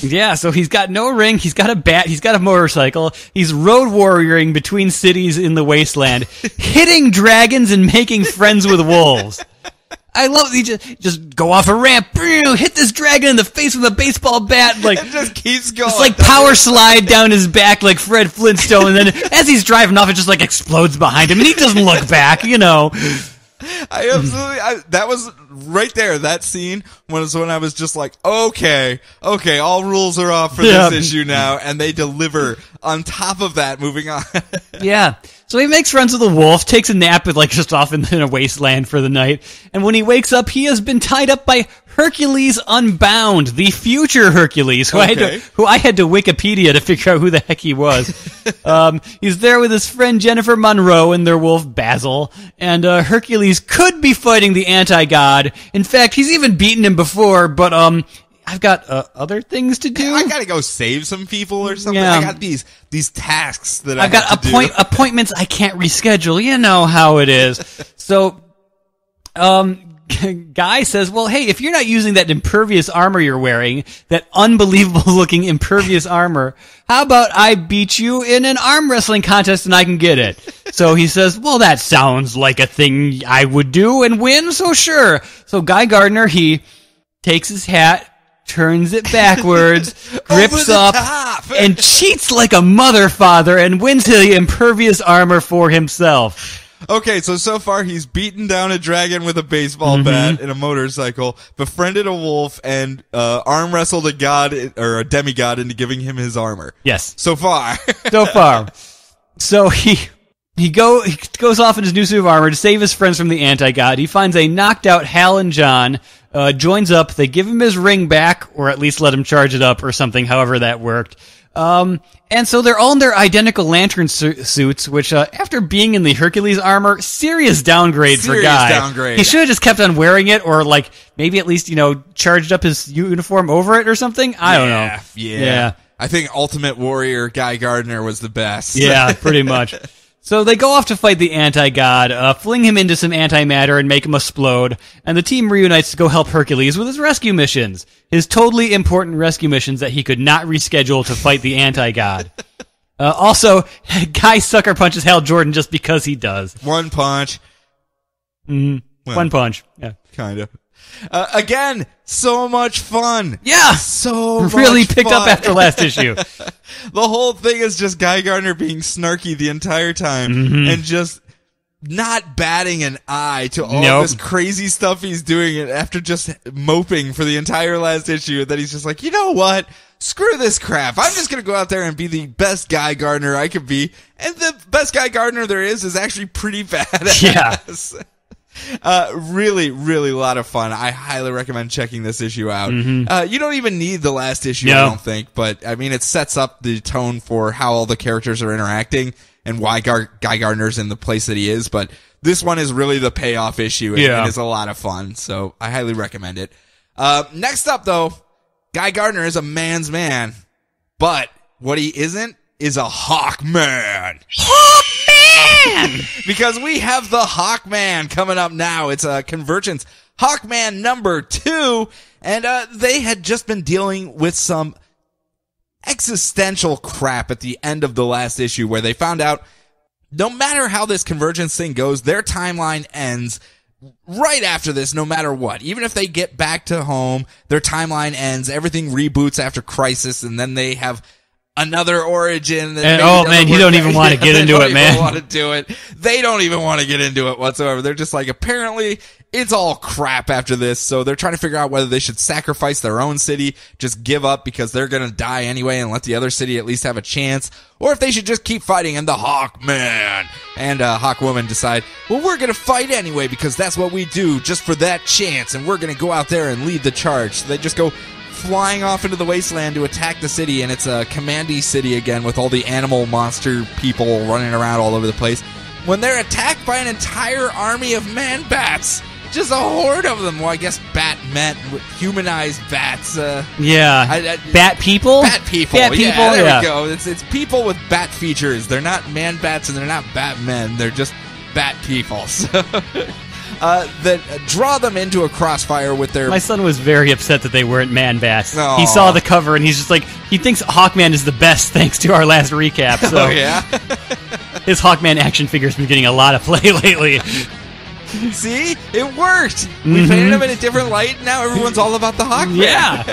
Yeah, so he's got no ring, he's got a bat, he's got a motorcycle, he's road warrioring between cities in the wasteland, hitting dragons and making friends with wolves. I love he just go off a ramp, hit this dragon in the face with a baseball bat, like It just keeps going. It's like power slide down his back like Fred Flintstone, and then as he's driving off, it just like explodes behind him, and he doesn't look back, you know. That was right there. That scene was when I was just like, okay, all rules are off for this issue now, and they deliver on top of that. Moving on. Yeah. So he makes friends with a wolf, takes a nap with just off in a wasteland for the night, and when he wakes up, he has been tied up by Hercules Unbound, the future Hercules, who I had to Wikipedia to figure out who the heck he was. He's there with his friend Jennifer Monroe and their wolf Basil, and Hercules could be fighting the Anti-God. In fact, he's even beaten him before, but I've got other things to do. I gotta go save some people or something. Yeah. I got these tasks that I've got appointments I can't reschedule. You know how it is. So, Guy says, well, hey, if you're not using that impervious armor you're wearing, that unbelievable looking impervious armor, how about I beat you in an arm wrestling contest and I can get it? So he says, well, that sounds like a thing I would do and win, so sure. So Guy Gardner, he takes his hat, turns it backwards, grips up, and cheats like a mother father and wins the impervious armor for himself. Okay, so far he's beaten down a dragon with a baseball bat and a motorcycle, befriended a wolf, and arm wrestled a god or a demigod into giving him his armor. Yes. So far. So far. So he goes off in his new suit of armor to save his friends from the anti-god. He finds a knocked out Hal and John, joins up, they give him his ring back, or at least let him charge it up or something, however that worked. And so they're all in their identical lantern suits, which, after being in the Hercules armor, serious downgrade for Guy. Downgrade. He should have just kept on wearing it, or like, maybe at least, charged up his uniform over it or something. I don't know. Yeah. I think Ultimate Warrior Guy Gardner was the best. Yeah, pretty much. So they go off to fight the anti-god, fling him into some antimatter and make him explode, and the team reunites to go help Hercules with his rescue missions. His totally important rescue missions that he could not reschedule to fight the anti-god. Also, Guy sucker punches Hal Jordan just because he does. One punch. Well, one punch. Yeah. Kind of. Again, so much fun. Yeah. So much really picked fun. up after last issue. The whole thing is just Guy Gardner being snarky the entire time and just not batting an eye to all this crazy stuff he's doing after just moping for the entire last issue. That he's just like, you know what? Screw this crap. I'm just going to go out there and be the best Guy Gardner I could be. And the best Guy Gardner there is actually pretty badass. Yeah. Really, really a lot of fun. I highly recommend checking this issue out. You don't even need the last issue, I don't think, but I mean, it sets up the tone for how all the characters are interacting and why Guy Gardner's in the place that he is. But this one is really the payoff issue and is a lot of fun. So I highly recommend it. Next up though, Guy Gardner is a man's man, but what he isn't is a Hawkman. Hawkman! Because we have the Hawkman coming up now. It's a Convergence Hawkman number 2, and they had just been dealing with some existential crap at the end of the last issue where they found out no matter how this Convergence thing goes, their timeline ends right after this, no matter what. Even if they get back to home, their timeline ends, everything reboots after Crisis, and then they have another origin. And oh man, you don't even want to get into it, man. They don't want to do it. They don't even want to get into it whatsoever. They're just like, apparently it's all crap after this, so they're trying to figure out whether they should sacrifice their own city, just give up because they're gonna die anyway and let the other city at least have a chance, or if they should just keep fighting. And the Hawkman and Hawkwoman decide, well, we're gonna fight anyway because that's what we do, just for that chance, and we're gonna go out there and lead the charge. So they just go flying off into the wasteland to attack the city, and it's a Kamandi city again with all the animal monster people running around all over the place when they're attacked by an entire army of man-bats. Just a horde of them. Well, I guess bat-men, humanized bats. Bat people? Bat people. Bat people, yeah, there we go. It's people with bat features. They're not man-bats and they're not bat-men. They're just bat people. So that draw them into a crossfire with their... My son was very upset that they weren't man-bats. Aww. He saw the cover and he's just like, he thinks Hawkman is the best thanks to our last recap. So oh, yeah? His Hawkman action figure's been getting a lot of play lately. See? It worked! We painted him in a different light, and now everyone's all about the Hawkman. Yeah!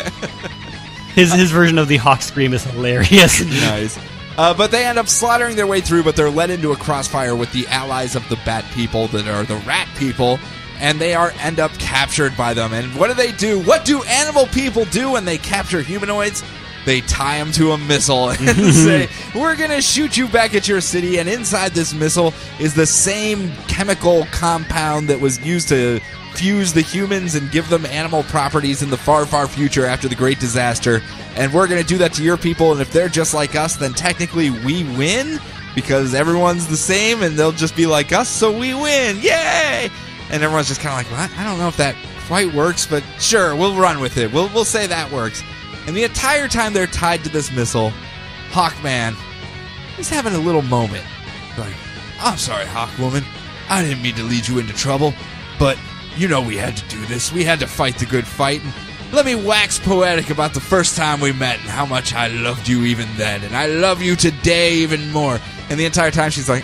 His version of the Hawk Scream is hilarious. Nice. But they end up slaughtering their way through, but they're led into a crossfire with the allies of the Bat People that are the Rat People, and they end up captured by them. And what do? What do animal people do when they capture humanoids? They tie them to a missile and say, we're going to shoot you back at your city, and inside this missile is the same chemical compound that was used to fuse the humans and give them animal properties in the far, far future after the Great Disaster. And we're going to do that to your people, and if they're just like us, then technically we win, because everyone's the same, and they'll just be like us, so we win. Yay! And everyone's just kind of like, what? I don't know if that quite works, but sure, we'll run with it. We'll say that works. And the entire time they're tied to this missile, Hawkman is having a little moment. Like, I'm sorry, Hawkwoman. I didn't mean to lead you into trouble, but you know we had to do this. We had to fight the good fight. And let me wax poetic about the first time we met and how much I loved you even then. And I love you today even more. And the entire time she's like,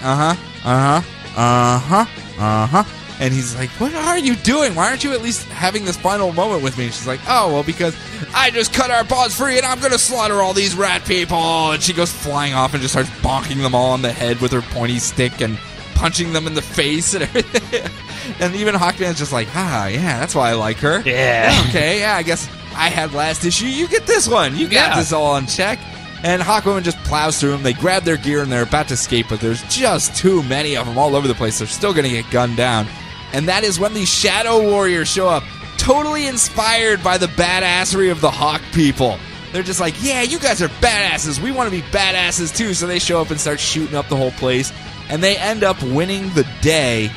And he's like, what are you doing? Why aren't you at least having this final moment with me? And she's like, oh, well, because I just cut our paws free and I'm going to slaughter all these rat people. And she goes flying off and just starts bonking them all on the head with her pointy stick and punching them in the face and everything. And even Hawkman's just like, yeah, that's why I like her. Yeah. Okay, yeah, I guess I had last issue. You get this one. You got this all on check. And Hawkwoman just plows through them. They grab their gear and they're about to escape, but there's just too many of them all over the place. They're still going to get gunned down. And that is when the Shadow Warriors show up, totally inspired by the badassery of the Hawk people. They're just like, yeah, you guys are badasses. We want to be badasses too. So they show up and start shooting up the whole place. And they end up winning the day.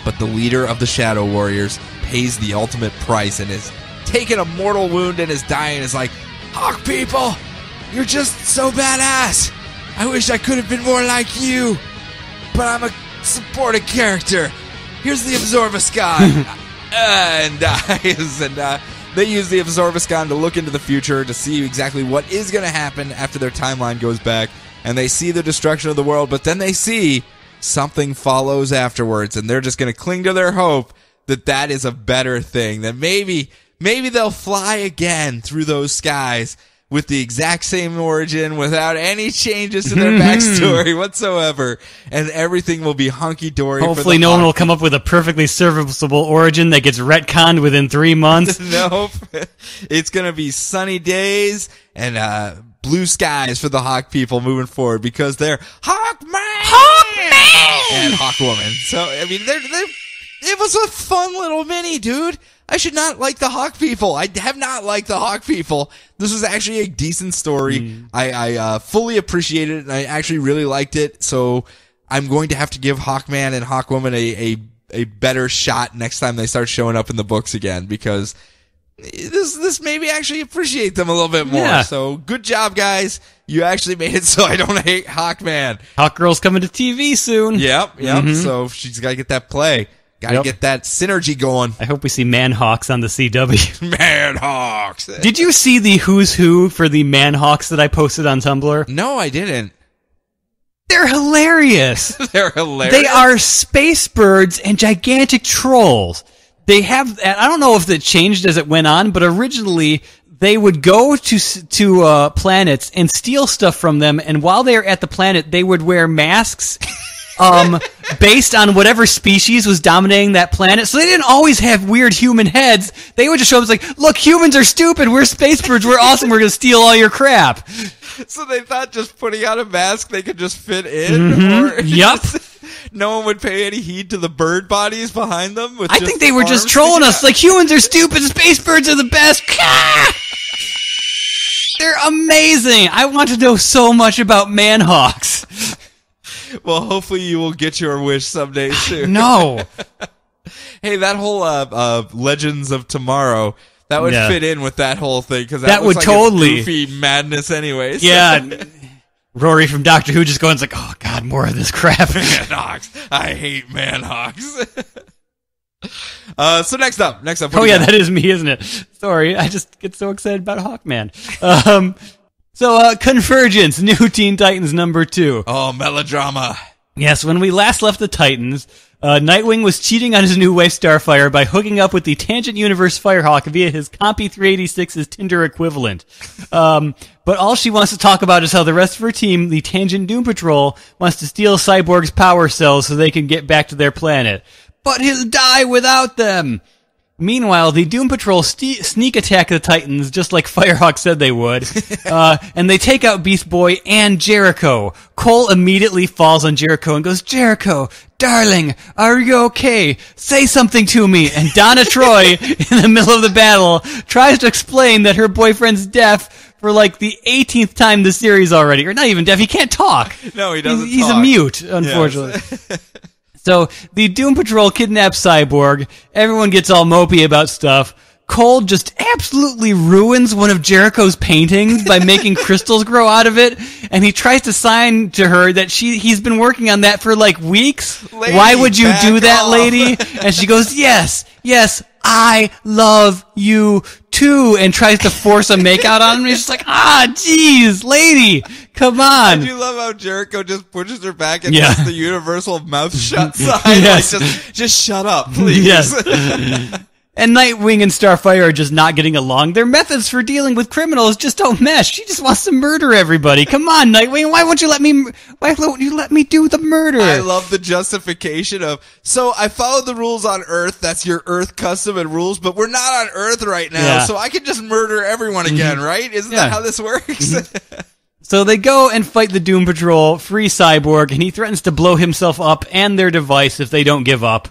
But the leader of the Shadow Warriors pays the ultimate price and is taking a mortal wound and is dying and is like, Hawk people, you're just so badass. I wish I could have been more like you. But I'm a supporting character. Here's the Absorbiscon. And dies. And they use the Absorbiscon to look into the future to see exactly what is going to happen after their timeline goes back. And they see the destruction of the world, but then they see something follows afterwards. And they're just going to cling to their hope that that is a better thing. That maybe they'll fly again through those skies with the exact same origin, without any changes to their backstory whatsoever, and everything will be hunky-dory. Hopefully no one will come up with a perfectly serviceable origin that gets retconned within 3 months. Nope. It's going to be sunny days and blue skies for the Hawk people moving forward, because they're Hawkman and Hawkwoman. So, I mean, it was a fun little mini, dude. I should not like the Hawk people. I have not liked the Hawk people. This was actually a decent story. I fully appreciated it, and I actually really liked it. So I'm going to have to give Hawkman and Hawkwoman a better shot next time they start showing up in the books again, because this made me actually appreciate them a little bit more. Yeah. So good job, guys. You actually made it so I don't hate Hawkman. Hawk Girl's coming to TV soon. Yep. So she's got to get that play. Gotta get that synergy going. I hope we see Manhawks on the CW. Manhawks! Did you see the who's who for the Manhawks that I posted on Tumblr? No, I didn't. They're hilarious. They're hilarious. They are space birds and gigantic trolls. They have, I don't know if it changed as it went on, but originally they would go to planets and steal stuff from them, and while they were at the planet, they would wear masks based on whatever species was dominating that planet. So they didn't always have weird human heads. They would just show up as like, look, humans are stupid. We're space birds. We're awesome. We're going to steal all your crap. So they thought just putting on a mask they could just fit in? Or Yep. No one would pay any heed to the bird bodies behind them? I think they were just trolling us. Like, humans are stupid. Space birds are the best. They're amazing. I want to know so much about Manhawks. Well, hopefully you will get your wish someday soon. No. Hey, that whole Legends of Tomorrow, that would fit in with that whole thing, because that would like totally goofy madness anyways. Yeah. Rory from Doctor Who just going like, oh god, more of this crap. Manhawks. I hate Manhawks. So next up. Oh yeah, that is me, isn't it? Sorry, I just get so excited about Hawkman. So, Convergence, New Teen Titans #2. Oh, melodrama. Yes, when we last left the Titans, Nightwing was cheating on his new wife Starfire by hooking up with the Tangent Universe Firehawk via his Compy 386's Tinder equivalent. But all she wants to talk about is how the rest of her team, the Tangent Doom Patrol, wants to steal Cyborg's power cells so they can get back to their planet. But he'll die without them! Meanwhile, the Doom Patrol sneak attack the Titans, just like Firehawk said they would, and they take out Beast Boy and Jericho. Cole immediately falls on Jericho and goes, Jericho, darling, are you okay? Say something to me. And Donna Troy, in the middle of the battle, tries to explain that her boyfriend's deaf for like the 18th time this series already. Or not even deaf, he can't talk. No, he doesn't He's talk. a mute, unfortunately. Yes. So the Doom Patrol kidnaps Cyborg. Everyone gets all mopey about stuff. Cole just absolutely ruins one of Jericho's paintings by making crystals grow out of it, and he tries to sign to her that he's been working on that for like weeks. Lady, why would you do that, off. lady? And she goes, yes, I love you too, and tries to force a makeout on him. And he's just like, jeez, lady, come on. I do love how Jericho just pushes her back and does the universal mouth shut sign. Yes. Like, just shut up, please. Yes. And Nightwing and Starfire are just not getting along. Their methods for dealing with criminals just don't mesh. She just wants to murder everybody. Come on, Nightwing. Why won't you let me do the murder? I love the justification of, so I followed the rules on Earth. That's your Earth custom and rules, but we're not on Earth right now, so I can just murder everyone again, right? Isn't that how this works? So they go and fight the Doom Patrol, free Cyborg, and he threatens to blow himself up and their device if they don't give up.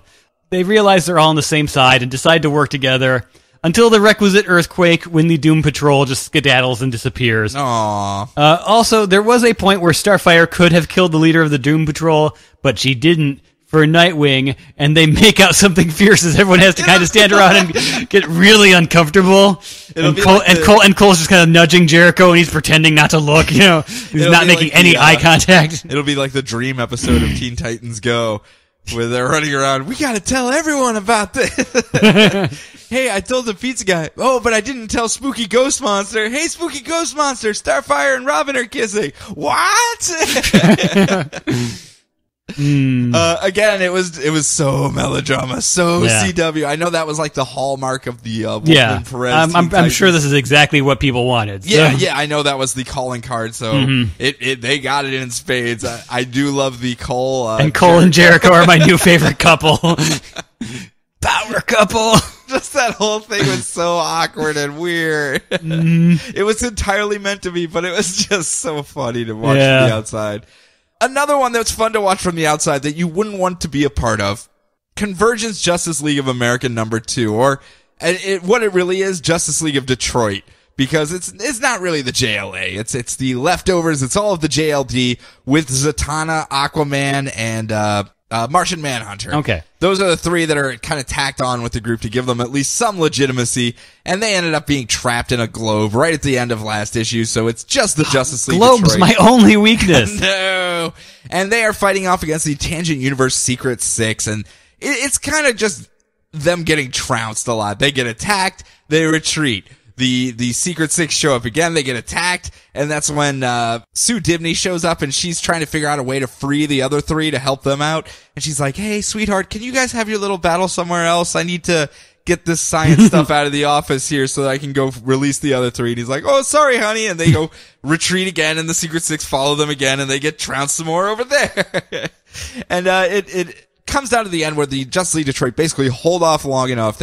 They realize they're all on the same side and decide to work together until the requisite earthquake when the Doom Patrol just skedaddles and disappears. Aww. Also, there was a point where Starfire could have killed the leader of the Doom Patrol, but she didn't for Nightwing, and they make out something fierce as everyone has to kind of stand around and get really uncomfortable. And Cole's just kind of nudging Jericho, and he's pretending not to look. He's not making any eye contact. It'll be like the Dream episode of Teen Titans Go, where they're running around, we gotta tell everyone about this. Hey, I told the pizza guy. Oh, but I didn't tell Spooky Ghost Monster. Hey, Spooky Ghost Monster, Starfire and Robin are kissing. What? Again, it was so melodrama, so CW. I know that was like the hallmark of the Wolfman Perez. I'm sure this is exactly what people wanted. So. Yeah, I know that was the calling card, so they got it in spades. I do love the Cole. And Cole and Jericho are my new favorite couple. Power couple. Just that whole thing was so awkward and weird. It was entirely meant to be, but it was just so funny to watch from the outside. Another one that's fun to watch from the outside that you wouldn't want to be a part of, Convergence Justice League of America #2, or what it really is, Justice League of Detroit, because it's not really the JLA. It's the leftovers. It's all of the JLD with Zatanna, Aquaman, and Martian Manhunter. Okay. Those are the three that are kind of tacked on with the group to give them at least some legitimacy, and they ended up being trapped in a globe right at the end of last issue, so it's just the Justice League Globe's Detroit. my only weakness. No! And they are fighting off against the Tangent Universe Secret Six, and it's kind of just them getting trounced a lot. They get attacked, they retreat. The Secret Six show up again, they get attacked, and that's when Sue Dibney shows up, and she's trying to figure out a way to free the other three to help them out. And she's like, hey, sweetheart, can you guys have your little battle somewhere else? I need to get this science stuff out of the office here so that I can go release the other three. And he's like, oh, sorry, honey. And they go retreat again, and the Secret Six follow them again, and they get trounced some more over there. And it comes down to the end where the Justice League Detroit basically hold off long enough.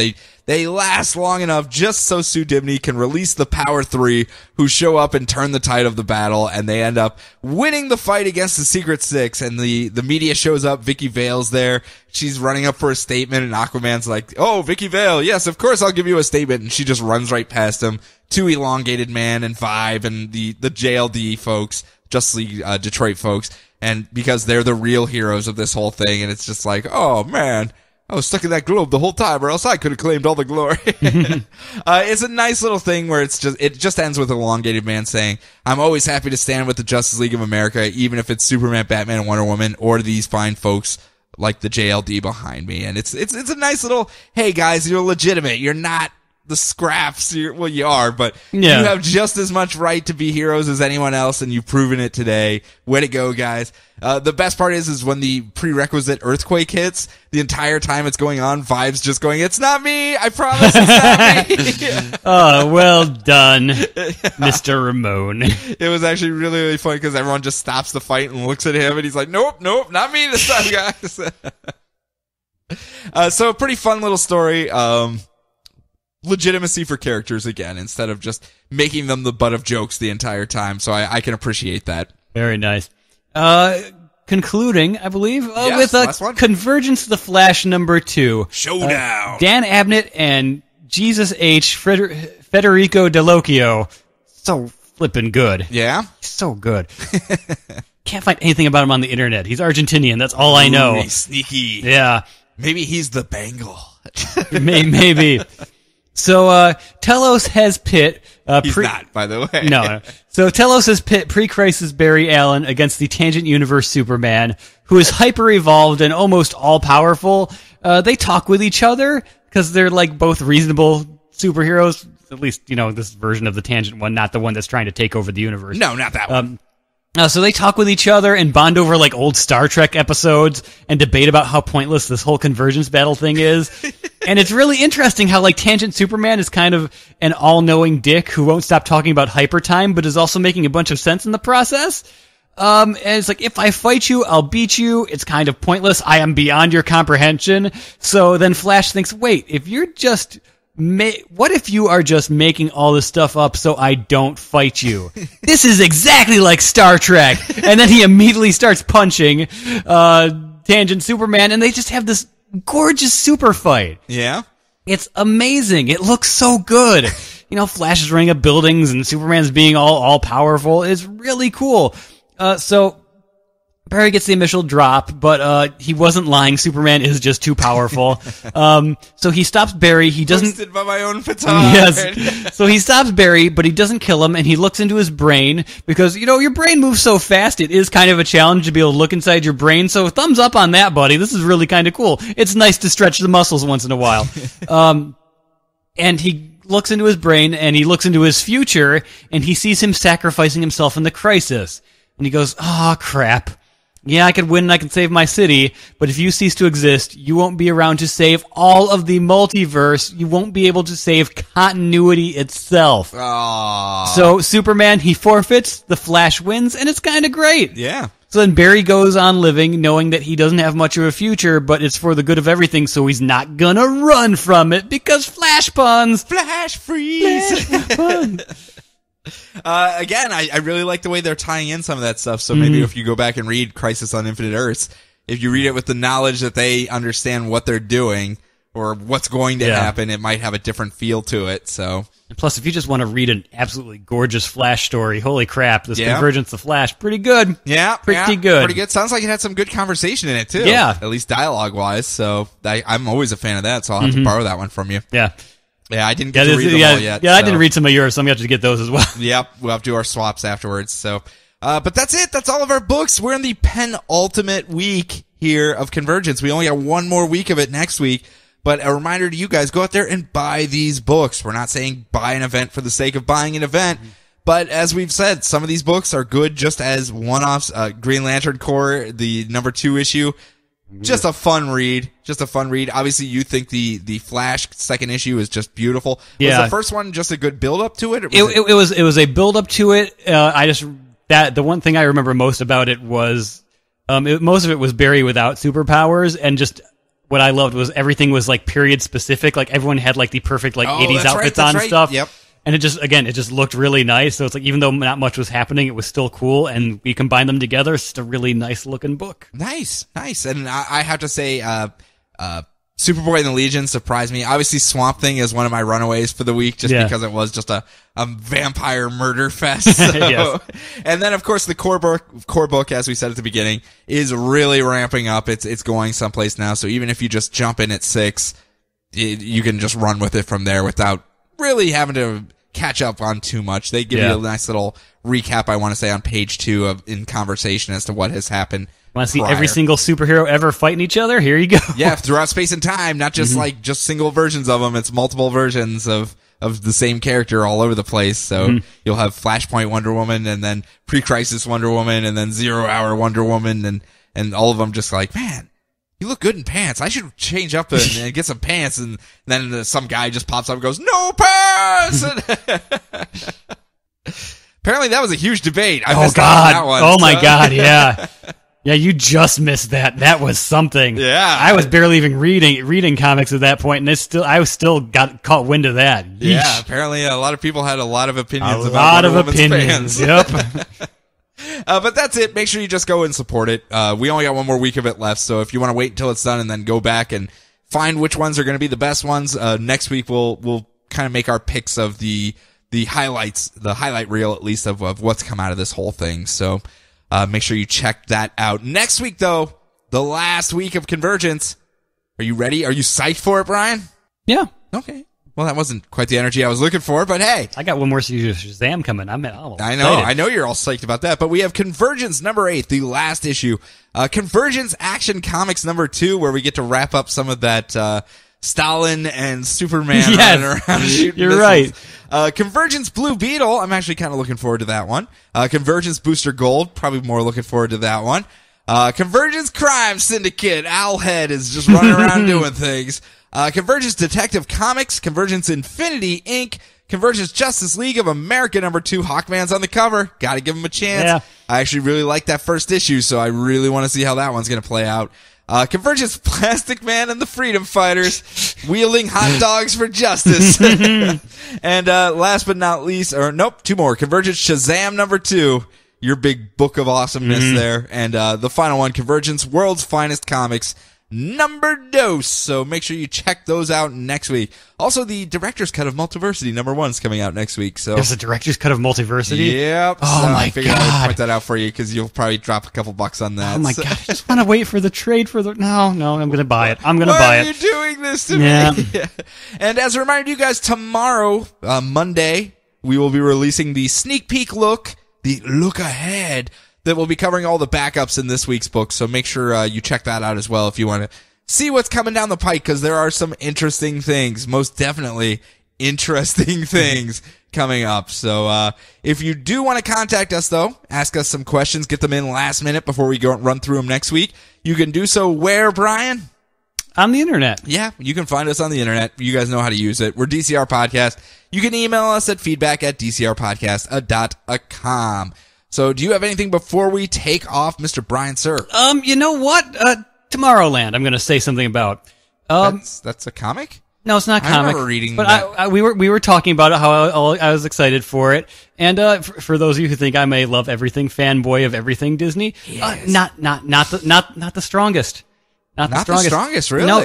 They last long enough just so Sue Dibney can release the Power Three, who show up and turn the tide of the battle, and they end up winning the fight against the Secret Six, and the media shows up. Vicky Vale's there. She's running up for a statement, and Aquaman's like, oh, Vicky Vale, yes, of course I'll give you a statement, and she just runs right past him. Two Elongated Man and Vibe and the JLD folks, Justice League Detroit folks, and because they're the real heroes of this whole thing, and it's just like, oh man, I was stuck in that globe the whole time, or else I could have claimed all the glory. It's a nice little thing where it just ends with Elongated Man saying, I'm always happy to stand with the Justice League of America, even if it's Superman, Batman, and Wonder Woman, or these fine folks like the JLD behind me. And it's a nice little, hey guys, you're legitimate. You're not the scraps. You are, but you have just as much right to be heroes as anyone else, and you've proven it today. Way to go, guys. The best part is when the prerequisite earthquake hits, the entire time it's going on, Vibe's just going, it's not me, I promise it's not me. Oh, well done, Mr. Ramone. It was actually really, really funny because everyone just stops the fight and looks at him, and he's like, nope, not me this time, guys. So a pretty fun little story. Legitimacy for characters again, instead of just making them the butt of jokes the entire time. So I can appreciate that. Very nice. Concluding, I believe, yes, with Convergence the Flash #2. Showdown. Dan Abnett and Jesus H. Federico Dell'Occhio. So flippin' good. Yeah? So good. can't find anything about him on the internet. He's Argentinian. That's all I know. Ooh, sneaky. Yeah. Maybe he's the Bengal. Maybe. So, Telos has Pitt. He's not, by the way. No. So, Telos has Pitt pre-crisis Barry Allen against the Tangent Universe Superman, who is hyper-evolved and almost all-powerful. They talk with each other, because they're, like, both reasonable superheroes. At least, this version of the Tangent one, not the one that's trying to take over the universe. No, not that one. So they talk with each other and bond over like old Star Trek episodes and debate about how pointless this whole convergence battle thing is. And it's really interesting how like Tangent Superman is kind of an all-knowing dick who won't stop talking about hyper time, but is also making a bunch of sense in the process. And it's like, if I fight you, I'll beat you. It's kind of pointless. I am beyond your comprehension. So then Flash thinks, wait, if you're just... what if you are just making all this stuff up so I don't fight you? This is exactly like Star Trek. And then he immediately starts punching Tangent Superman, and they just have this gorgeous super fight. Yeah? It's amazing. It looks so good. Flash is running up buildings, and Superman's being all powerful. It's really cool. So Barry gets the initial drop, but he wasn't lying. Superman is just too powerful. So he stops Barry. He doesn't... Posted by my own petard. Yes. So he stops Barry, but he doesn't kill him, and he looks into his brain, because, your brain moves so fast, it is kind of a challenge to be able to look inside your brain. So thumbs up on that, buddy. This is really kind of cool. It's nice to stretch the muscles once in a while. And he looks into his brain, and he looks into his future, and he sees him sacrificing himself in the crisis. And he goes, oh, crap. Yeah, I could win and I can save my city, but if you cease to exist, you won't be around to save all of the multiverse. You won't be able to save continuity itself. Aww. So Superman, he forfeits, the Flash wins, and it's kind of great. Yeah. So then Barry goes on living, knowing that he doesn't have much of a future, but it's for the good of everything, so he's not gonna run from it, because Flash puns! Flash freeze! Flash puns! Again, I really like the way they're tying in some of that stuff. So maybe if you go back and read Crisis on Infinite Earths, if you read it with the knowledge that they understand what they're doing or what's going to happen, it might have a different feel to it. So, plus, if you just want to read an absolutely gorgeous Flash story, holy crap, this Convergence of Flash, pretty good. Yeah, pretty good. Pretty good. Sounds like it had some good conversation in it too. Yeah, at least dialogue wise. So I'm always a fan of that. So I'll have to borrow that one from you. Yeah. Yeah, I didn't get to read them all yet. Yeah, so. I didn't read some of yours, so I'm going to have to get those as well. Yep, we'll have to do our swaps afterwards. So, but that's it. That's all of our books. We're in the penultimate week here of Convergence. We only got one more week of it next week. But a reminder to you guys, go out there and buy these books. We're not saying buy an event for the sake of buying an event. But as we've said, some of these books are good just as one-offs. Green Lantern Corps, the #2 issue. Just a fun read. Obviously, you think the Flash second issue is just beautiful. Yeah. Was the first one just a good build up to it? It was a build up to it. The one thing I remember most about it was most of it was Barry without superpowers, and just what I loved was everything was like period specific. Like everyone had like the perfect like 80s outfits on and stuff. Yep. And it just looked really nice. So it's like, even though not much was happening, it was still cool. And we combined them together. It's just a really nice looking book. Nice. And I have to say, Superboy and the Legion surprised me. Obviously, Swamp Thing is one of my runaways for the week, just because it was just a vampire murder fest. So. Yes. And then, of course, the core book, as we said at the beginning, is really ramping up. It's going someplace now. So even if you just jump in at 6, you can just run with it from there without really having to catch up on too much. They give you a nice little recap, I want to say, on page 2 in conversation as to what has happened. Want to see every single superhero ever fighting each other? Here you go. Yeah, throughout space and time, not just just single versions of them. It's multiple versions of the same character all over the place. So you'll have Flashpoint Wonder Woman, and then pre-crisis Wonder Woman, and then 0 Hour Wonder Woman, and all of them just like, man, you look good in pants. I should change up and get some pants. And then some guy just pops up and goes, no pants! Apparently that was a huge debate. I missed out on that one. Oh, my God, yeah. Yeah, you just missed that. That was something. Yeah. I was barely even reading comics at that point, and I still got caught wind of that. Yeesh. Yeah, apparently a lot of people had a lot of opinions about Wonder Woman's opinions. Pants. Yep. But that's it. Make sure you just go and support it. We only got one more week of it left, so if you want to wait until it's done and then go back and find which ones are going to be the best ones, next week we'll kind of make our picks of the highlights, the highlight reel at least of what's come out of this whole thing. So, make sure you check that out. Next week, though, the last week of Convergence. Are you ready? Are you psyched for it, Brian? Yeah. Okay. Well, that wasn't quite the energy I was looking for, but hey. I got one more season of Shazam coming. I know you're all psyched about that, but we have Convergence number 8, the last issue. Convergence Action Comics number 2, where we get to wrap up some of that, Stalin and Superman running around shooting you're missiles. right. Convergence Blue Beetle, I'm actually kind of looking forward to that one. Convergence Booster Gold, probably more looking forward to that one. Convergence Crime Syndicate, Owlhead is just running around doing things. Convergence Detective Comics, Convergence Infinity Inc., Convergence Justice League of America number 2, Hawkman's on the cover. Gotta give him a chance. Yeah. I actually really like that first issue, so I really want to see how that one's gonna play out. Convergence Plastic Man and the Freedom Fighters, wielding hot dogs for justice. And last but not least, two more. Convergence Shazam number 2, your big book of awesomeness there. And the final one, Convergence World's Finest Comics number dose. So make sure you check those out next week. Also, the director's cut of Multiversity number 1 is coming out next week. So there's a director's cut of Multiversity? Yep. Oh so my I figured I God. would point that out for you because you'll probably drop a couple bucks on that. Oh my God. I just want to wait for the trade for the... No, I'm going to buy it. I'm going to buy it. Why are you doing this to me? And as a reminder to you guys, tomorrow, Monday, we will be releasing the sneak peek look, the look ahead, that will be covering all the backups in this week's book. So make sure you check that out as well if you want to see what's coming down the pike, because there are some interesting things, most definitely interesting things coming up. So if you do want to contact us, though, ask us some questions, get them in last minute before we go run through them next week, you can do so where, Brian? On the internet. Yeah, you can find us on the internet. You guys know how to use it. We're DCR Podcast. You can email us at feedback@dcrpodcast.com. So do you have anything before we take off, Mr. Brian Sir? You know what? Tomorrowland, I'm going to say something about. That's a comic? No, it's not I comic. remember reading but that. we were talking about it, how I was excited for it. And for those of you who think I'm a love everything fanboy of everything Disney, Yes. not the strongest. Not the strongest, really? No,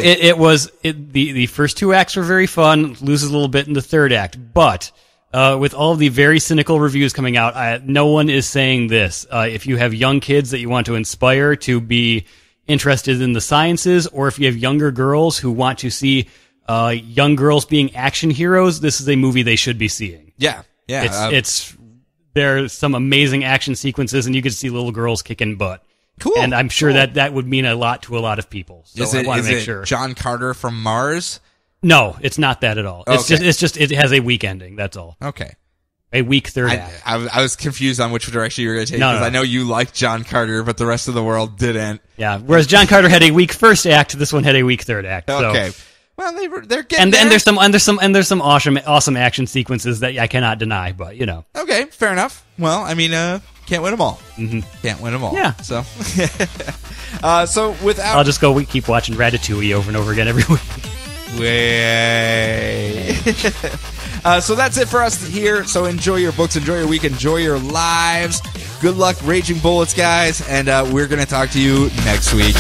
the first 2 acts were very fun, loses a little bit in the third act, but with all of the very cynical reviews coming out, no one is saying this. If you have young kids that you want to inspire to be interested in the sciences, or if you have younger girls who want to see young girls being action heroes, this is a movie they should be seeing. Yeah. There's some amazing action sequences, and you can see little girls kicking butt. Cool. And I'm sure that would mean a lot to a lot of people. So I want to make sure. John Carter from Mars? No, it's not that at all. It's just it has a weak ending. That's all. Okay. A weak third act. I was confused on which direction you were going to take, because I know you like John Carter, but the rest of the world didn't. Yeah. Whereas John Carter had a weak first act, this one had a weak third act. Okay. So. Well, they're getting there. And there's some awesome action sequences that I cannot deny, but you know. Okay, fair enough. Well, I mean, can't win them all. Mm-hmm. Can't win them all. Yeah. So, so without, I'll just keep watching Ratatouille over and over again every week. Way. So that's it for us here. So enjoy your books, enjoy your week, enjoy your lives. Good luck, Raging Bullets, guys, and we're going to talk to you next week.